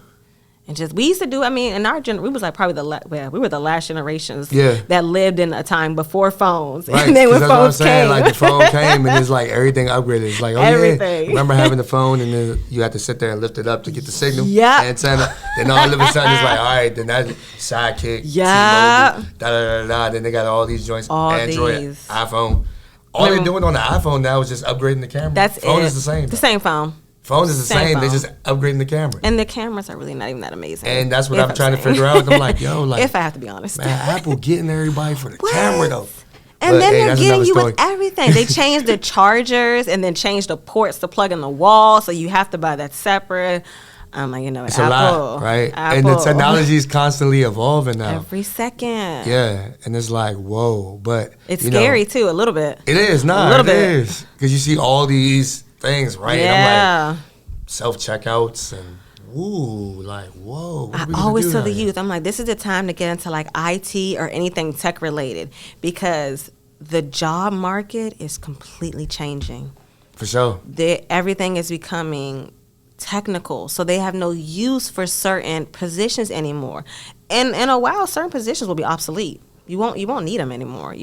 [SPEAKER 2] And we used to do, in our we was like probably we were the last generations that lived in a time before phones.
[SPEAKER 1] Right.
[SPEAKER 2] And then when
[SPEAKER 1] that's what I'm
[SPEAKER 2] phones
[SPEAKER 1] saying.
[SPEAKER 2] came.
[SPEAKER 1] Like the phone came and it's like everything upgraded. It's like, oh
[SPEAKER 2] Everything.
[SPEAKER 1] yeah. Remember having the phone and then you had to sit there and lift it up to get the signal.
[SPEAKER 2] Yeah.
[SPEAKER 1] Antenna. Then all of a sudden it's like, all right, then that Sidekick,
[SPEAKER 2] Yeah.
[SPEAKER 1] T-Mobile, da-da-da-da. Then they got all these joints.
[SPEAKER 2] All
[SPEAKER 1] Android,
[SPEAKER 2] these.
[SPEAKER 1] iPhone. All they're doing on the iPhone now is just upgrading the camera.
[SPEAKER 2] That's
[SPEAKER 1] phone
[SPEAKER 2] it.
[SPEAKER 1] is the same.
[SPEAKER 2] The same phone.
[SPEAKER 1] Phone is the same. They're
[SPEAKER 2] phone.
[SPEAKER 1] just upgrading the camera.
[SPEAKER 2] And the cameras are really not even that amazing.
[SPEAKER 1] And that's what
[SPEAKER 2] If
[SPEAKER 1] I'm trying to
[SPEAKER 2] saying.
[SPEAKER 1] figure out. I'm like, yo, like,
[SPEAKER 2] if I have to be honest.
[SPEAKER 1] man, Apple getting everybody for the
[SPEAKER 2] What?
[SPEAKER 1] camera though.
[SPEAKER 2] And
[SPEAKER 1] But,
[SPEAKER 2] then
[SPEAKER 1] hey,
[SPEAKER 2] they're
[SPEAKER 1] that's
[SPEAKER 2] getting
[SPEAKER 1] another
[SPEAKER 2] you
[SPEAKER 1] story.
[SPEAKER 2] with everything. They changed the chargers and then changed the ports to plug in the wall, so you have to buy that separate. I'm like,
[SPEAKER 1] It's
[SPEAKER 2] Apple,
[SPEAKER 1] a lot, right?
[SPEAKER 2] Apple.
[SPEAKER 1] And the technology is constantly evolving now.
[SPEAKER 2] Every second.
[SPEAKER 1] Yeah, and it's like, whoa, but
[SPEAKER 2] It's
[SPEAKER 1] you know,
[SPEAKER 2] scary too, a little bit.
[SPEAKER 1] It is,
[SPEAKER 2] A little bit.
[SPEAKER 1] because you see all these things, right? And I'm
[SPEAKER 2] Yeah.
[SPEAKER 1] like, self checkouts and ooh, like whoa. What
[SPEAKER 2] I
[SPEAKER 1] are we gonna
[SPEAKER 2] always
[SPEAKER 1] do
[SPEAKER 2] tell
[SPEAKER 1] now?
[SPEAKER 2] the youth, I'm like, this is the time to get into like IT or anything tech related, because the job market is completely changing.
[SPEAKER 1] For sure.
[SPEAKER 2] Everything is becoming technical, so they have no use for certain positions anymore. And in a while, certain positions will be obsolete. You won't need them anymore.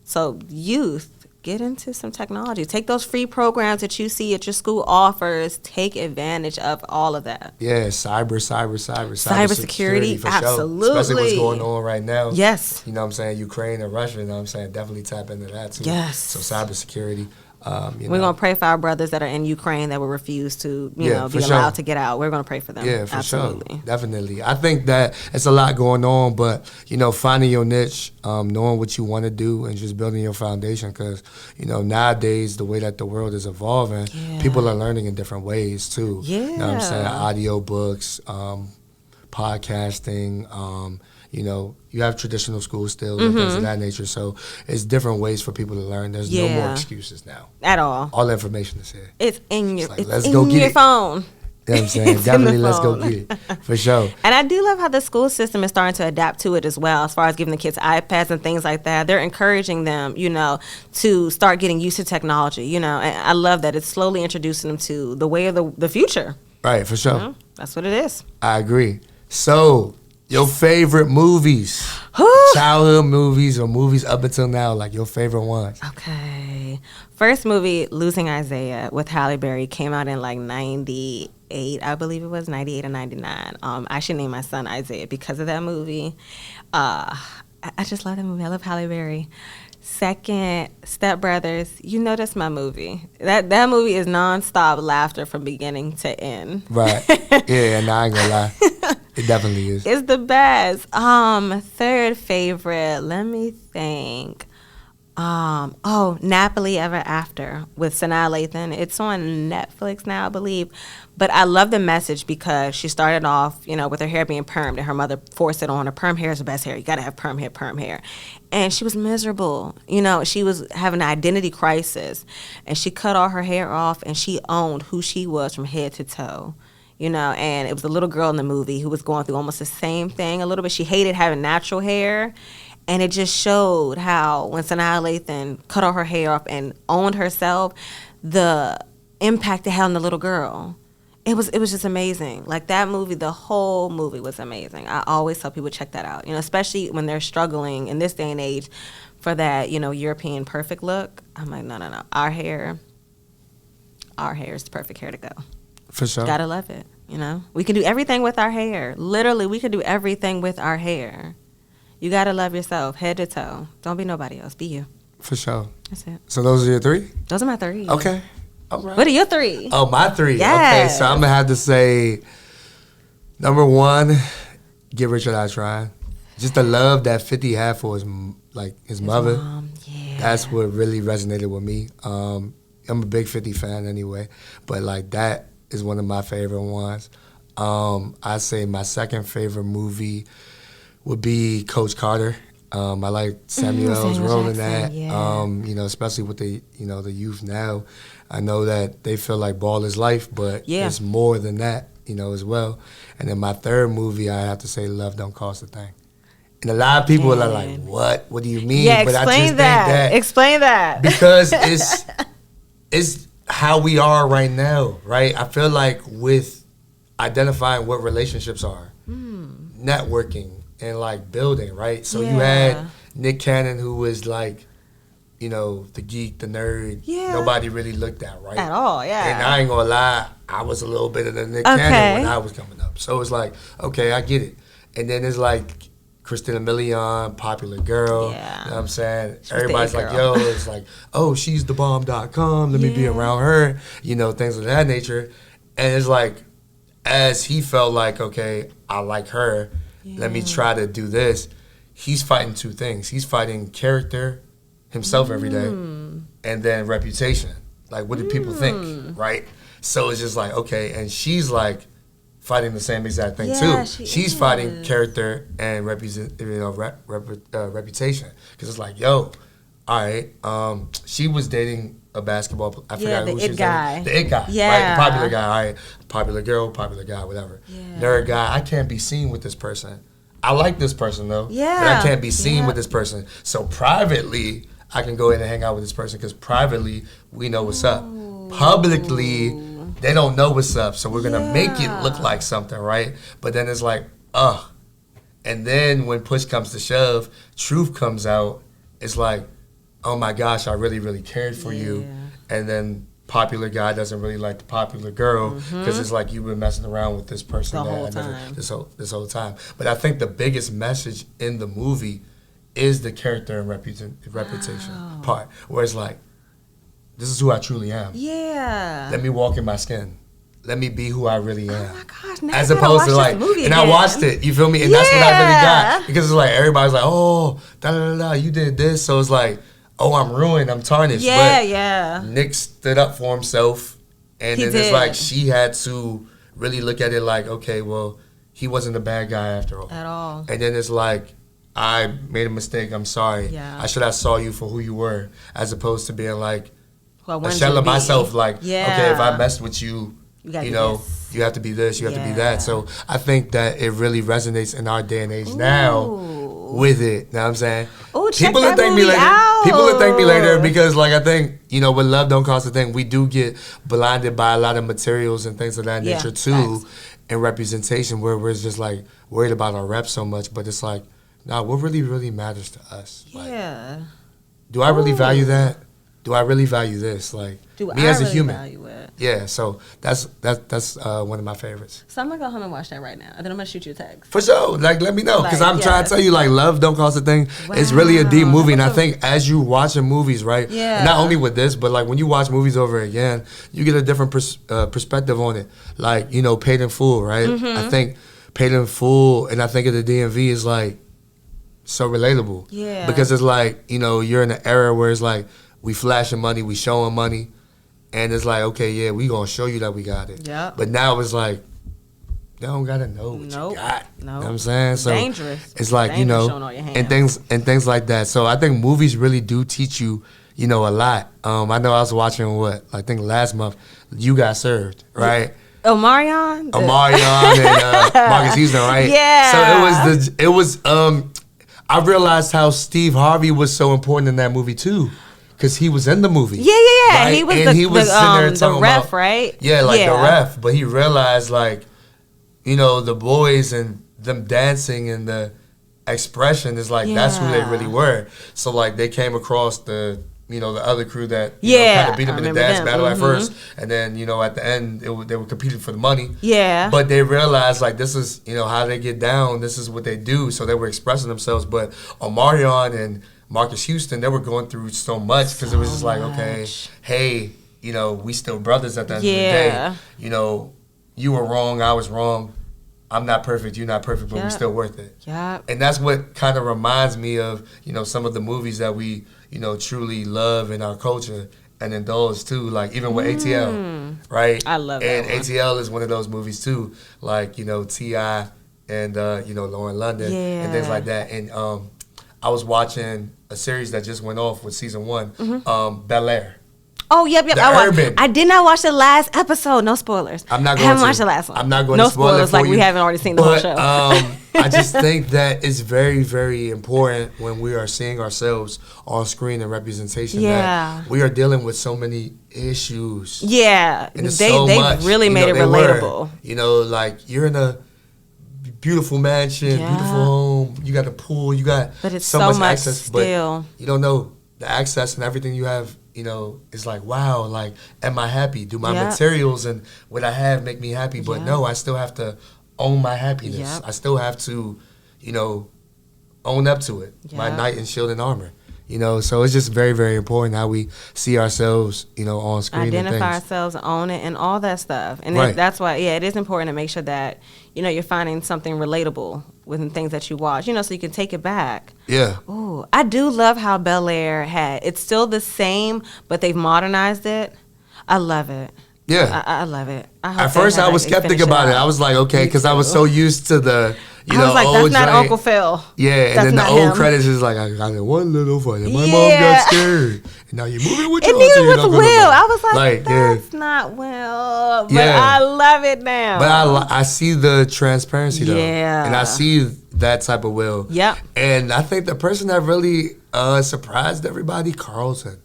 [SPEAKER 2] So youth, get into some technology. Take those free programs that you see at your school offers. Take advantage of all of that.
[SPEAKER 1] Yeah, cybersecurity for
[SPEAKER 2] absolutely.
[SPEAKER 1] sure. Especially what's going on right now.
[SPEAKER 2] Yes.
[SPEAKER 1] You know what I'm saying? Ukraine and Russia, you know what I'm saying? Definitely tap into that too.
[SPEAKER 2] Yes.
[SPEAKER 1] So cybersecurity.
[SPEAKER 2] We're going to pray for our brothers that are in Ukraine that will refuse to, be
[SPEAKER 1] for
[SPEAKER 2] allowed
[SPEAKER 1] sure.
[SPEAKER 2] to get out. We're going to pray for them.
[SPEAKER 1] Yeah, for
[SPEAKER 2] absolutely.
[SPEAKER 1] sure. Definitely. I think that it's a lot going on, but, finding your niche, knowing what you want to do and just building your foundation, because, nowadays, the way that the world is evolving, people are learning in different ways, too.
[SPEAKER 2] Yeah.
[SPEAKER 1] You know what I'm saying? Audio books, podcasting, you have traditional schools still and things of that nature. So it's different ways for people to learn. There's no more excuses now.
[SPEAKER 2] At all.
[SPEAKER 1] All the information is here.
[SPEAKER 2] It's in your,
[SPEAKER 1] like,
[SPEAKER 2] it's
[SPEAKER 1] let's
[SPEAKER 2] in
[SPEAKER 1] go get
[SPEAKER 2] your
[SPEAKER 1] it.
[SPEAKER 2] phone.
[SPEAKER 1] You know what I'm saying?
[SPEAKER 2] It's in the
[SPEAKER 1] Definitely let's go
[SPEAKER 2] phone.
[SPEAKER 1] get it. For sure.
[SPEAKER 2] And I do love how the school system is starting to adapt to it as well, as far as giving the kids iPads and things like that. They're encouraging them, to start getting used to technology, and I love that it's slowly introducing them to the way of the future.
[SPEAKER 1] Right, for sure.
[SPEAKER 2] That's what it is.
[SPEAKER 1] I agree. So, your favorite movies, childhood movies or movies up until now, like your favorite ones.
[SPEAKER 2] Okay. First movie, Losing Isaiah with Halle Berry, came out in like 98, I believe it was, 98 or 99. I should name my son Isaiah because of that movie. I just love that movie. I love Halle Berry. Second, Step Brothers. That's my movie. That movie is nonstop laughter from beginning to end.
[SPEAKER 1] Right. Yeah, and I ain't gonna lie. It definitely is.
[SPEAKER 2] It's the best. Third favorite, let me think. Napoli Ever After with Sanaa Lathan. It's on Netflix now, I believe. But I love the message because she started off, with her hair being permed, and her mother forced it on her. Perm hair is the best hair. You got to have perm hair. And she was miserable. She was having an identity crisis. And she cut all her hair off, and she owned who she was from head to toe. And it was a little girl in the movie who was going through almost the same thing a little bit. She hated having natural hair. And it just showed how when Sanaa Lathan cut all her hair off and owned herself, the impact it had on the little girl. It was just amazing. Like that movie, the whole movie was amazing. I always tell people check that out. Especially when they're struggling in this day and age for that, European perfect look. I'm like, no. Our hair is the perfect hair to go.
[SPEAKER 1] For sure.
[SPEAKER 2] Gotta love it. We can do everything with our hair. Literally, we can do everything with our hair. You gotta love yourself, head to toe. Don't be nobody else. Be you.
[SPEAKER 1] For sure.
[SPEAKER 2] That's it.
[SPEAKER 1] So those are your three?
[SPEAKER 2] Those are my three.
[SPEAKER 1] Okay. All right.
[SPEAKER 2] What are your three?
[SPEAKER 1] Oh, my three.
[SPEAKER 2] Yes.
[SPEAKER 1] Okay, so I'm gonna have to say, number one, Get Rich or Die Trying. Just the love that 50 had for his mother.
[SPEAKER 2] Mom, yeah.
[SPEAKER 1] That's what really resonated with me. I'm a big 50 fan anyway, but like that is one of my favorite ones. I say my second favorite movie would be Coach Carter. I like Samuel's role in that.
[SPEAKER 2] Yeah.
[SPEAKER 1] Especially with the the youth now. I know that they feel like ball is life, but it's more than that, as well. And then my third movie, I have to say Love Don't Cost a Thing. And a lot of people are like, what? What do you mean?
[SPEAKER 2] Yeah,
[SPEAKER 1] but I
[SPEAKER 2] explain
[SPEAKER 1] just
[SPEAKER 2] that.
[SPEAKER 1] think that.
[SPEAKER 2] Explain that.
[SPEAKER 1] Because it's how we are right now, right? I feel like with identifying what relationships are, networking, and like building, right? So you had Nick Cannon, who was like, the geek, the nerd.
[SPEAKER 2] Yeah.
[SPEAKER 1] Nobody really looked at, right?
[SPEAKER 2] At all, yeah.
[SPEAKER 1] And I ain't gonna lie, I was a little bit of the Nick Cannon when I was coming up. So it's like, okay, I get it. And then it's like Christina Milian, popular girl.
[SPEAKER 2] Yeah.
[SPEAKER 1] You know what I'm saying?
[SPEAKER 2] She's
[SPEAKER 1] Everybody's
[SPEAKER 2] the it
[SPEAKER 1] like,
[SPEAKER 2] girl.
[SPEAKER 1] yo, it's like, oh, she's the bomb.com. Let me be around her. Things of that nature. And it's like, as he felt like, okay, I like her. Let me try to do this. He's fighting two things. He's fighting character, himself every day, and then reputation. Like, what do people think, right? So it's just like, okay, and she's like fighting the same exact thing too. She's fighting character and reputation. Because it's like, yo, all right, she was dating a basketball. I forgot who she was dating. The it guy, right? The popular guy. All right, popular girl, popular guy, whatever. Nerd guy. I can't be seen with this person. I like this person though. But I can't be seen with this person. So privately, I can go in and hang out with this person because privately we know what's up. Publicly, they don't know what's up. So we're gonna make it look like something, right? But then it's like, and then when push comes to shove, truth comes out. It's like, oh my gosh, I really, really cared for you. And then popular guy doesn't really like the popular girl because it's like you've been messing around with this person this whole time. But I think the biggest message in the movie is the character and reputation part, where it's like, this is who I truly am.
[SPEAKER 2] Yeah.
[SPEAKER 1] Let me walk in my skin. Let me be who I really am.
[SPEAKER 2] Oh my gosh, now
[SPEAKER 1] as
[SPEAKER 2] I gotta
[SPEAKER 1] opposed to
[SPEAKER 2] watch
[SPEAKER 1] like,
[SPEAKER 2] this movie
[SPEAKER 1] and
[SPEAKER 2] again.
[SPEAKER 1] I watched it, you feel me? And that's what I really got. Because it's like, everybody's like, oh, you did this. So it's like, oh, I'm ruined, I'm tarnished. But Nick stood up for himself. And then it's like, she had to really look at it like, okay, well, he wasn't a bad guy after all.
[SPEAKER 2] At all.
[SPEAKER 1] And then it's like, I made a mistake, I'm sorry.
[SPEAKER 2] Yeah.
[SPEAKER 1] I should have saw you for who you were, as opposed to being like,
[SPEAKER 2] Who I
[SPEAKER 1] a
[SPEAKER 2] wanted
[SPEAKER 1] shell
[SPEAKER 2] you to
[SPEAKER 1] of
[SPEAKER 2] be.
[SPEAKER 1] myself, like, okay, if I messed with you,
[SPEAKER 2] gotta
[SPEAKER 1] you
[SPEAKER 2] do
[SPEAKER 1] know,
[SPEAKER 2] this.
[SPEAKER 1] you have to be this, you have to be
[SPEAKER 2] Yeah.
[SPEAKER 1] that. So I think that it really resonates in our day and age now with it. Know what I'm saying?
[SPEAKER 2] Ooh, check
[SPEAKER 1] People
[SPEAKER 2] that
[SPEAKER 1] will thank me
[SPEAKER 2] movie
[SPEAKER 1] later.
[SPEAKER 2] out.
[SPEAKER 1] People will thank me later because, like, I think, you know, with Love Don't Cost a Thing, we do get blinded by a lot of materials and things of that
[SPEAKER 2] Yeah,
[SPEAKER 1] nature too,
[SPEAKER 2] facts.
[SPEAKER 1] and representation where we're just like worried about our rep so much. But it's like, nah, what really matters to us? Like,
[SPEAKER 2] Yeah.
[SPEAKER 1] do I really value
[SPEAKER 2] Ooh.
[SPEAKER 1] that? Do I really value this? Like,
[SPEAKER 2] Do
[SPEAKER 1] me
[SPEAKER 2] I
[SPEAKER 1] as a
[SPEAKER 2] really
[SPEAKER 1] human.
[SPEAKER 2] value it?
[SPEAKER 1] Yeah, so that's one of my favorites.
[SPEAKER 2] So I'm gonna go home and watch that right now, and then I'm gonna shoot you a text.
[SPEAKER 1] For sure. Like, let me know. Because
[SPEAKER 2] Like,
[SPEAKER 1] I'm trying to
[SPEAKER 2] yes.
[SPEAKER 1] tell you, like, Love Don't Cost a Thing. It's really a deep
[SPEAKER 2] Wow,
[SPEAKER 1] movie. And I
[SPEAKER 2] that was
[SPEAKER 1] think as you watching movies, right?
[SPEAKER 2] Yeah.
[SPEAKER 1] Not only with this, but, like, when you watch movies over again, you get a different perspective on it. Like, you know, Paid in Full, right?
[SPEAKER 2] Mm-hmm.
[SPEAKER 1] I think Paid in Full, and I think of the DMV is, like, so relatable.
[SPEAKER 2] Yeah.
[SPEAKER 1] Because it's like, you know, you're in an era where it's like, we flashing money, we showing money. And it's like, okay, yeah, we gonna show you that we got it.
[SPEAKER 2] Yep.
[SPEAKER 1] But now it's like, they don't gotta know what
[SPEAKER 2] Nope.
[SPEAKER 1] you got. You know
[SPEAKER 2] Nope.
[SPEAKER 1] what I'm saying? So
[SPEAKER 2] Dangerous.
[SPEAKER 1] it's like, you
[SPEAKER 2] Dangerous
[SPEAKER 1] know,
[SPEAKER 2] showing all your
[SPEAKER 1] and things like that. So I think movies really do teach you, you know, a lot. I know I was watching I think last month, You Got Served, right?
[SPEAKER 2] Omarion?
[SPEAKER 1] Omarion and Marcus Houston, right?
[SPEAKER 2] Yeah.
[SPEAKER 1] So it was I realized how Steve Harvey was so important in that movie too. Because he was in the movie.
[SPEAKER 2] Yeah.
[SPEAKER 1] Right?
[SPEAKER 2] He was
[SPEAKER 1] and he was sitting there
[SPEAKER 2] the
[SPEAKER 1] talking
[SPEAKER 2] ref,
[SPEAKER 1] about,
[SPEAKER 2] right?
[SPEAKER 1] Yeah, like the ref. But he realized, like, you know, the boys and them dancing and the expression is like, that's who they
[SPEAKER 2] Yeah.
[SPEAKER 1] really were. So, like, they came across the other crew that kind of beat them
[SPEAKER 2] I
[SPEAKER 1] in the
[SPEAKER 2] remember
[SPEAKER 1] dance
[SPEAKER 2] them.
[SPEAKER 1] battle at
[SPEAKER 2] Mhm.
[SPEAKER 1] first. And then, you know, at the end, they were competing for the money.
[SPEAKER 2] Yeah.
[SPEAKER 1] But they realized, like, this is, you know, how they get down. This is what they do. So they were expressing themselves. But Omarion and Marcus Houston, they were going through so much because it was just like, okay,
[SPEAKER 2] much.
[SPEAKER 1] hey, you know, we still brothers at the end of the
[SPEAKER 2] Yeah.
[SPEAKER 1] day. You know, you were wrong, I was wrong. I'm not perfect, you're not perfect, but
[SPEAKER 2] Yeah.
[SPEAKER 1] we're still worth it.
[SPEAKER 2] Yeah.
[SPEAKER 1] And that's what kind of reminds me of, you know, some of the movies that we, you know, truly love in our culture and indulge too. Like even with ATL, right?
[SPEAKER 2] I love that
[SPEAKER 1] And
[SPEAKER 2] one.
[SPEAKER 1] ATL is one of those movies too. Like, you know, T.I. and, you know, Lauren London and things
[SPEAKER 2] Yeah.
[SPEAKER 1] like that. And I was watching a series that just went off with season 1, Bel Air.
[SPEAKER 2] Oh, yep.
[SPEAKER 1] The
[SPEAKER 2] I
[SPEAKER 1] Urban.
[SPEAKER 2] I did not watch the last episode. No spoilers.
[SPEAKER 1] I'm not
[SPEAKER 2] I
[SPEAKER 1] going
[SPEAKER 2] haven't
[SPEAKER 1] to.
[SPEAKER 2] watched the last one.
[SPEAKER 1] I'm not going
[SPEAKER 2] no
[SPEAKER 1] to spoil it
[SPEAKER 2] spoilers
[SPEAKER 1] for
[SPEAKER 2] like
[SPEAKER 1] you.
[SPEAKER 2] we haven't already seen the whole
[SPEAKER 1] But,
[SPEAKER 2] show.
[SPEAKER 1] I just think that it's very, very important when we are seeing ourselves on screen and representation
[SPEAKER 2] Yeah.
[SPEAKER 1] that we are dealing with so many issues.
[SPEAKER 2] Yeah.
[SPEAKER 1] And it's
[SPEAKER 2] They
[SPEAKER 1] so much.
[SPEAKER 2] really
[SPEAKER 1] You
[SPEAKER 2] made
[SPEAKER 1] know,
[SPEAKER 2] it
[SPEAKER 1] they were.
[SPEAKER 2] relatable.
[SPEAKER 1] You know, like you're in a beautiful mansion,
[SPEAKER 2] Yeah.
[SPEAKER 1] beautiful home. You got the pool. You got
[SPEAKER 2] But it's
[SPEAKER 1] so
[SPEAKER 2] so
[SPEAKER 1] much
[SPEAKER 2] much
[SPEAKER 1] access.
[SPEAKER 2] still.
[SPEAKER 1] But you don't know the access and everything you have. You know, it's like, wow, like, am I happy? Do my
[SPEAKER 2] Yeah.
[SPEAKER 1] materials and what I have make me happy? But
[SPEAKER 2] Yeah.
[SPEAKER 1] no, I still have to own my happiness.
[SPEAKER 2] Yep.
[SPEAKER 1] I still have to, you know, own up to it. My
[SPEAKER 2] Yep.
[SPEAKER 1] knight in shield and armor. You know, so it's just very, very important how we see ourselves, you know, on screen and
[SPEAKER 2] Identify
[SPEAKER 1] things.
[SPEAKER 2] ourselves, own it, and all that stuff. And
[SPEAKER 1] Right.
[SPEAKER 2] that's why, it is important to make sure that, you know, you're finding something relatable within things that you watch, you know, so you can take it back.
[SPEAKER 1] Yeah.
[SPEAKER 2] Ooh, I do love how Bel Air it's still the same, but they've modernized it. I love it.
[SPEAKER 1] Yeah.
[SPEAKER 2] I love it. I hope
[SPEAKER 1] At
[SPEAKER 2] they
[SPEAKER 1] first,
[SPEAKER 2] have
[SPEAKER 1] I was
[SPEAKER 2] they
[SPEAKER 1] skeptic
[SPEAKER 2] finish
[SPEAKER 1] about it.
[SPEAKER 2] out.
[SPEAKER 1] I was like, okay,
[SPEAKER 2] Me
[SPEAKER 1] because I was
[SPEAKER 2] too.
[SPEAKER 1] so used to the, you
[SPEAKER 2] I
[SPEAKER 1] know,
[SPEAKER 2] was like,
[SPEAKER 1] old
[SPEAKER 2] that's not
[SPEAKER 1] giant-
[SPEAKER 2] Uncle Phil.
[SPEAKER 1] Yeah, and
[SPEAKER 2] That's
[SPEAKER 1] then the
[SPEAKER 2] not
[SPEAKER 1] old
[SPEAKER 2] him.
[SPEAKER 1] credits is like, I got it one little for you. My mom
[SPEAKER 2] Yeah.
[SPEAKER 1] got scared. And now you're moving with your
[SPEAKER 2] And
[SPEAKER 1] auntie
[SPEAKER 2] neither
[SPEAKER 1] and
[SPEAKER 2] was
[SPEAKER 1] Uncle
[SPEAKER 2] Will.
[SPEAKER 1] Lamar.
[SPEAKER 2] I was like,
[SPEAKER 1] yeah.
[SPEAKER 2] that's not Will. But
[SPEAKER 1] Yeah.
[SPEAKER 2] I love it now.
[SPEAKER 1] But I see the transparency though.
[SPEAKER 2] Yeah.
[SPEAKER 1] And I see that type of Will.
[SPEAKER 2] Yep.
[SPEAKER 1] And I think the person that really surprised everybody, Carlton.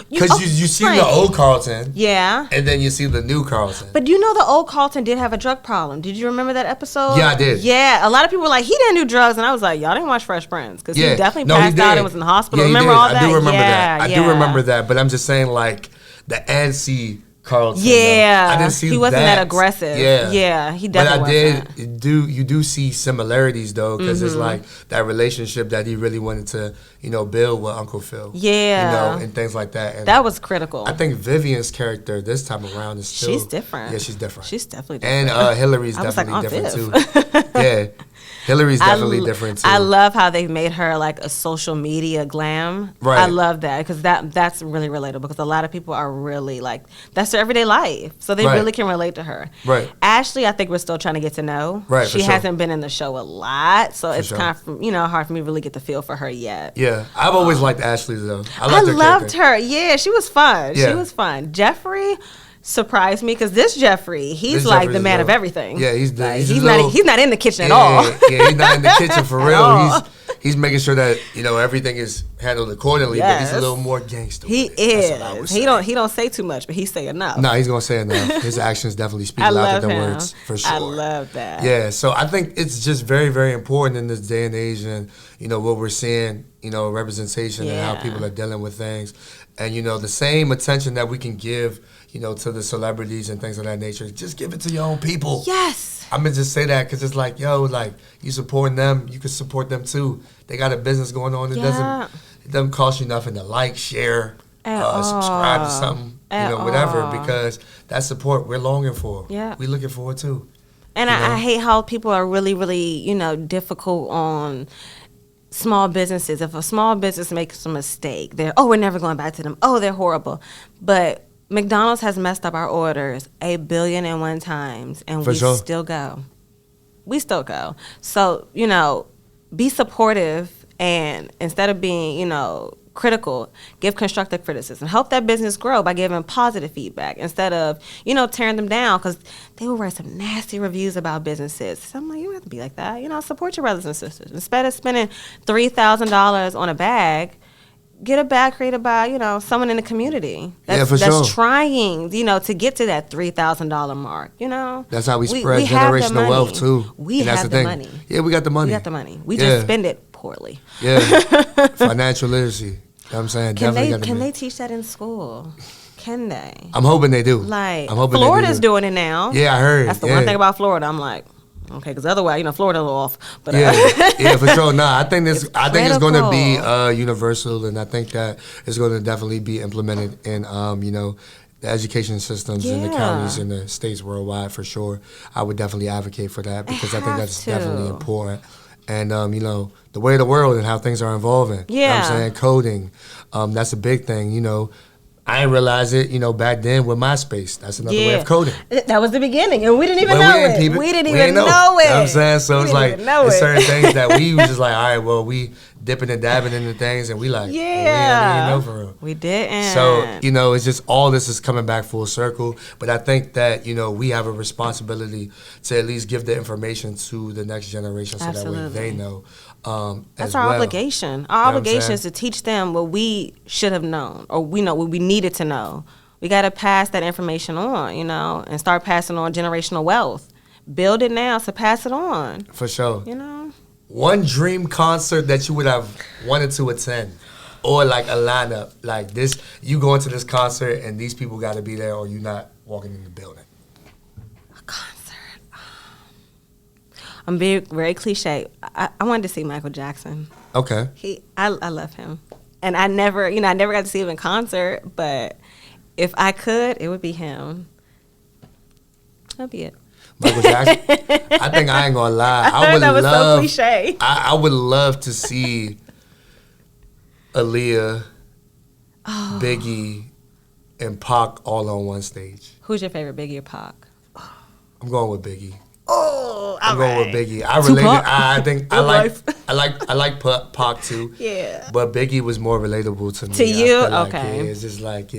[SPEAKER 1] Because you see the old Carlton.
[SPEAKER 2] Yeah.
[SPEAKER 1] And then you see the new Carlton.
[SPEAKER 2] But you know the old Carlton did have a drug problem. Did you remember that episode?
[SPEAKER 1] Yeah, I did.
[SPEAKER 2] Yeah, a lot of people were like, he didn't do drugs. And I was like, y'all didn't watch Fresh Prince. Because
[SPEAKER 1] Yeah.
[SPEAKER 2] he definitely
[SPEAKER 1] No, he
[SPEAKER 2] passed out
[SPEAKER 1] did.
[SPEAKER 2] and was in the hospital.
[SPEAKER 1] Yeah, he
[SPEAKER 2] remember
[SPEAKER 1] did.
[SPEAKER 2] all that?
[SPEAKER 1] I do remember
[SPEAKER 2] yeah,
[SPEAKER 1] that. I do remember that. But I'm just saying, like, the antsy Carlton.
[SPEAKER 2] Yeah.
[SPEAKER 1] though. I didn't see
[SPEAKER 2] he wasn't that aggressive.
[SPEAKER 1] Yeah.
[SPEAKER 2] Yeah, he
[SPEAKER 1] But
[SPEAKER 2] definitely
[SPEAKER 1] I
[SPEAKER 2] wasn't.
[SPEAKER 1] you do see similarities, though, because it's
[SPEAKER 2] Mm-hmm.
[SPEAKER 1] like that relationship that he really wanted to, you know, build with Uncle Phil.
[SPEAKER 2] Yeah.
[SPEAKER 1] You know, and things like that. And
[SPEAKER 2] That was critical.
[SPEAKER 1] I think Vivian's character this time around is still...
[SPEAKER 2] She's different.
[SPEAKER 1] Yeah, she's different.
[SPEAKER 2] She's definitely different.
[SPEAKER 1] And Hillary's
[SPEAKER 2] I was like,
[SPEAKER 1] definitely
[SPEAKER 2] Aunt
[SPEAKER 1] different,
[SPEAKER 2] Viv.
[SPEAKER 1] too. Yeah. Hillary's definitely different, too.
[SPEAKER 2] I love how they made her like a social media glam.
[SPEAKER 1] Right.
[SPEAKER 2] I love that because that's really relatable because a lot of people are really like, that's their everyday life. So they
[SPEAKER 1] Right.
[SPEAKER 2] really can relate to her.
[SPEAKER 1] Right.
[SPEAKER 2] Ashley, I think we're still trying to get to know.
[SPEAKER 1] Right, for
[SPEAKER 2] She
[SPEAKER 1] sure.
[SPEAKER 2] hasn't been in the show a lot. So it's
[SPEAKER 1] sure.
[SPEAKER 2] kind of, hard for me to really get the feel for her yet.
[SPEAKER 1] Yeah. I've always liked Ashley, though.
[SPEAKER 2] I
[SPEAKER 1] liked
[SPEAKER 2] loved
[SPEAKER 1] character.
[SPEAKER 2] her. Yeah, she was fun.
[SPEAKER 1] Yeah.
[SPEAKER 2] She was fun. Jeffrey, surprised me because this Jeffrey, he's
[SPEAKER 1] This
[SPEAKER 2] like
[SPEAKER 1] Jeffrey's
[SPEAKER 2] the man
[SPEAKER 1] dope.
[SPEAKER 2] of everything.
[SPEAKER 1] Yeah, he's
[SPEAKER 2] Like,
[SPEAKER 1] he's a
[SPEAKER 2] he's
[SPEAKER 1] little-
[SPEAKER 2] he's not in the kitchen at
[SPEAKER 1] Yeah,
[SPEAKER 2] all.
[SPEAKER 1] yeah, he's not in the kitchen for
[SPEAKER 2] At
[SPEAKER 1] real.
[SPEAKER 2] all.
[SPEAKER 1] He's making sure that everything is handled accordingly. But he's a
[SPEAKER 2] Yes.
[SPEAKER 1] little more gangster.
[SPEAKER 2] He
[SPEAKER 1] with it. That's what I would
[SPEAKER 2] is.
[SPEAKER 1] say.
[SPEAKER 2] He don't say too much, but he say enough.
[SPEAKER 1] No, he's gonna say enough. His actions definitely speak
[SPEAKER 2] I
[SPEAKER 1] louder
[SPEAKER 2] love
[SPEAKER 1] than
[SPEAKER 2] him.
[SPEAKER 1] words, for sure.
[SPEAKER 2] I love that.
[SPEAKER 1] Yeah, so I think it's just very, very important in this day and age, and what we're seeing, representation and how
[SPEAKER 2] Yeah.
[SPEAKER 1] people are dealing with things, and the same attention that we can give, to the celebrities and things of that nature. Just give it to your own people.
[SPEAKER 2] Yes.
[SPEAKER 1] I'm gonna just say that because it's like, you supporting them, you can support them too. They got a business going on. It
[SPEAKER 2] Yeah.
[SPEAKER 1] doesn't cost you nothing to like, share,
[SPEAKER 2] At
[SPEAKER 1] subscribe to
[SPEAKER 2] all.
[SPEAKER 1] something,
[SPEAKER 2] At
[SPEAKER 1] whatever,
[SPEAKER 2] all.
[SPEAKER 1] because that support we're longing for.
[SPEAKER 2] Yeah.
[SPEAKER 1] We looking forward to.
[SPEAKER 2] And I hate how people are really, really, difficult on small businesses. If a small business makes a mistake, we're never going back to them. Oh, they're horrible. But McDonald's has messed up our orders 1,000,000,001 times, and
[SPEAKER 1] For
[SPEAKER 2] we
[SPEAKER 1] sure.
[SPEAKER 2] still go. We still go. So, be supportive, and instead of being, critical, give constructive criticism. Help that business grow by giving positive feedback instead of, tearing them down, because they will write some nasty reviews about businesses. So I'm like, you don't have to be like that. Support your brothers and sisters. Instead of spending $3,000 on a bag, get a bag created by, someone in the community that's
[SPEAKER 1] sure.
[SPEAKER 2] trying, to get to that $3,000 mark,
[SPEAKER 1] That's how we spread
[SPEAKER 2] have the
[SPEAKER 1] generational
[SPEAKER 2] money.
[SPEAKER 1] wealth too.
[SPEAKER 2] We
[SPEAKER 1] And that's
[SPEAKER 2] have
[SPEAKER 1] the
[SPEAKER 2] the
[SPEAKER 1] thing.
[SPEAKER 2] money.
[SPEAKER 1] Yeah, we got the money.
[SPEAKER 2] We got the money. We
[SPEAKER 1] Yeah.
[SPEAKER 2] just spend it poorly.
[SPEAKER 1] Yeah, financial literacy. You know what I'm saying? Definitely got to
[SPEAKER 2] Can
[SPEAKER 1] be.
[SPEAKER 2] they teach that in school? Can they?
[SPEAKER 1] I'm hoping they do.
[SPEAKER 2] Like,
[SPEAKER 1] I'm hoping
[SPEAKER 2] Florida's
[SPEAKER 1] they do.
[SPEAKER 2] doing it now.
[SPEAKER 1] Yeah, I heard.
[SPEAKER 2] That's the
[SPEAKER 1] yeah.
[SPEAKER 2] one thing about Florida. I'm like, okay, because otherwise, Florida's off. But
[SPEAKER 1] Yeah, for sure. Nah, I think it's going to be
[SPEAKER 2] critical.
[SPEAKER 1] universal, and I think that it's going to definitely be implemented in the education systems in the
[SPEAKER 2] Yeah.
[SPEAKER 1] counties and the states worldwide for sure. I would definitely advocate for that because I think
[SPEAKER 2] have
[SPEAKER 1] that's
[SPEAKER 2] to.
[SPEAKER 1] definitely important. And the way of the world and how things are evolving. You know what I'm
[SPEAKER 2] Yeah.
[SPEAKER 1] saying? Coding, that's a big thing. I didn't realize it, back then with MySpace. That's another way of coding.
[SPEAKER 2] That was the beginning, and we didn't even
[SPEAKER 1] But
[SPEAKER 2] know
[SPEAKER 1] we didn't
[SPEAKER 2] it.
[SPEAKER 1] peep it.
[SPEAKER 2] We didn't
[SPEAKER 1] We
[SPEAKER 2] even
[SPEAKER 1] know.
[SPEAKER 2] know it.
[SPEAKER 1] You know what I'm saying? So
[SPEAKER 2] We
[SPEAKER 1] it's
[SPEAKER 2] didn't
[SPEAKER 1] like,
[SPEAKER 2] even know
[SPEAKER 1] it's
[SPEAKER 2] it.
[SPEAKER 1] certain things that we was just like, all right, well, we dipping and dabbing into things, and we like, well, we didn't even know for real.
[SPEAKER 2] We didn't.
[SPEAKER 1] So, it's just all this is coming back full circle. But I think that, we have a responsibility to at least give the information to the next generation so that way
[SPEAKER 2] Absolutely.
[SPEAKER 1] they know.
[SPEAKER 2] That's
[SPEAKER 1] as
[SPEAKER 2] our
[SPEAKER 1] well.
[SPEAKER 2] obligation.
[SPEAKER 1] You
[SPEAKER 2] Our
[SPEAKER 1] know what I'm
[SPEAKER 2] obligation is
[SPEAKER 1] saying?
[SPEAKER 2] to teach them what we should have known, or we know what we needed to know. We got to pass that information on, and start passing on generational wealth. Build it now, so pass it on.
[SPEAKER 1] For sure. One dream concert that you would have wanted to attend, or like a lineup, like this, you going to this concert and these people got to be there, or you not walking in the building.
[SPEAKER 2] A concert. I'm being very cliche. I wanted to see Michael Jackson.
[SPEAKER 1] Okay.
[SPEAKER 2] I love him, and I never got to see him in concert. But if I could, it would be him. That'd be it.
[SPEAKER 1] Michael Jackson. I think I ain't gonna lie. I would
[SPEAKER 2] That was so
[SPEAKER 1] love.
[SPEAKER 2] cliche.
[SPEAKER 1] I would love to see Aaliyah, Biggie, and Pac all on one stage.
[SPEAKER 2] Who's your favorite, Biggie or Pac?
[SPEAKER 1] I'm going with Biggie.
[SPEAKER 2] Oh,
[SPEAKER 1] I'm going with Biggie. I
[SPEAKER 2] Tupac.
[SPEAKER 1] related. I think I
[SPEAKER 2] Good
[SPEAKER 1] like. I like Pac too.
[SPEAKER 2] Yeah.
[SPEAKER 1] But Biggie was more relatable to me.
[SPEAKER 2] To
[SPEAKER 1] I
[SPEAKER 2] you?
[SPEAKER 1] feel like,
[SPEAKER 2] Okay.
[SPEAKER 1] yeah, it's just like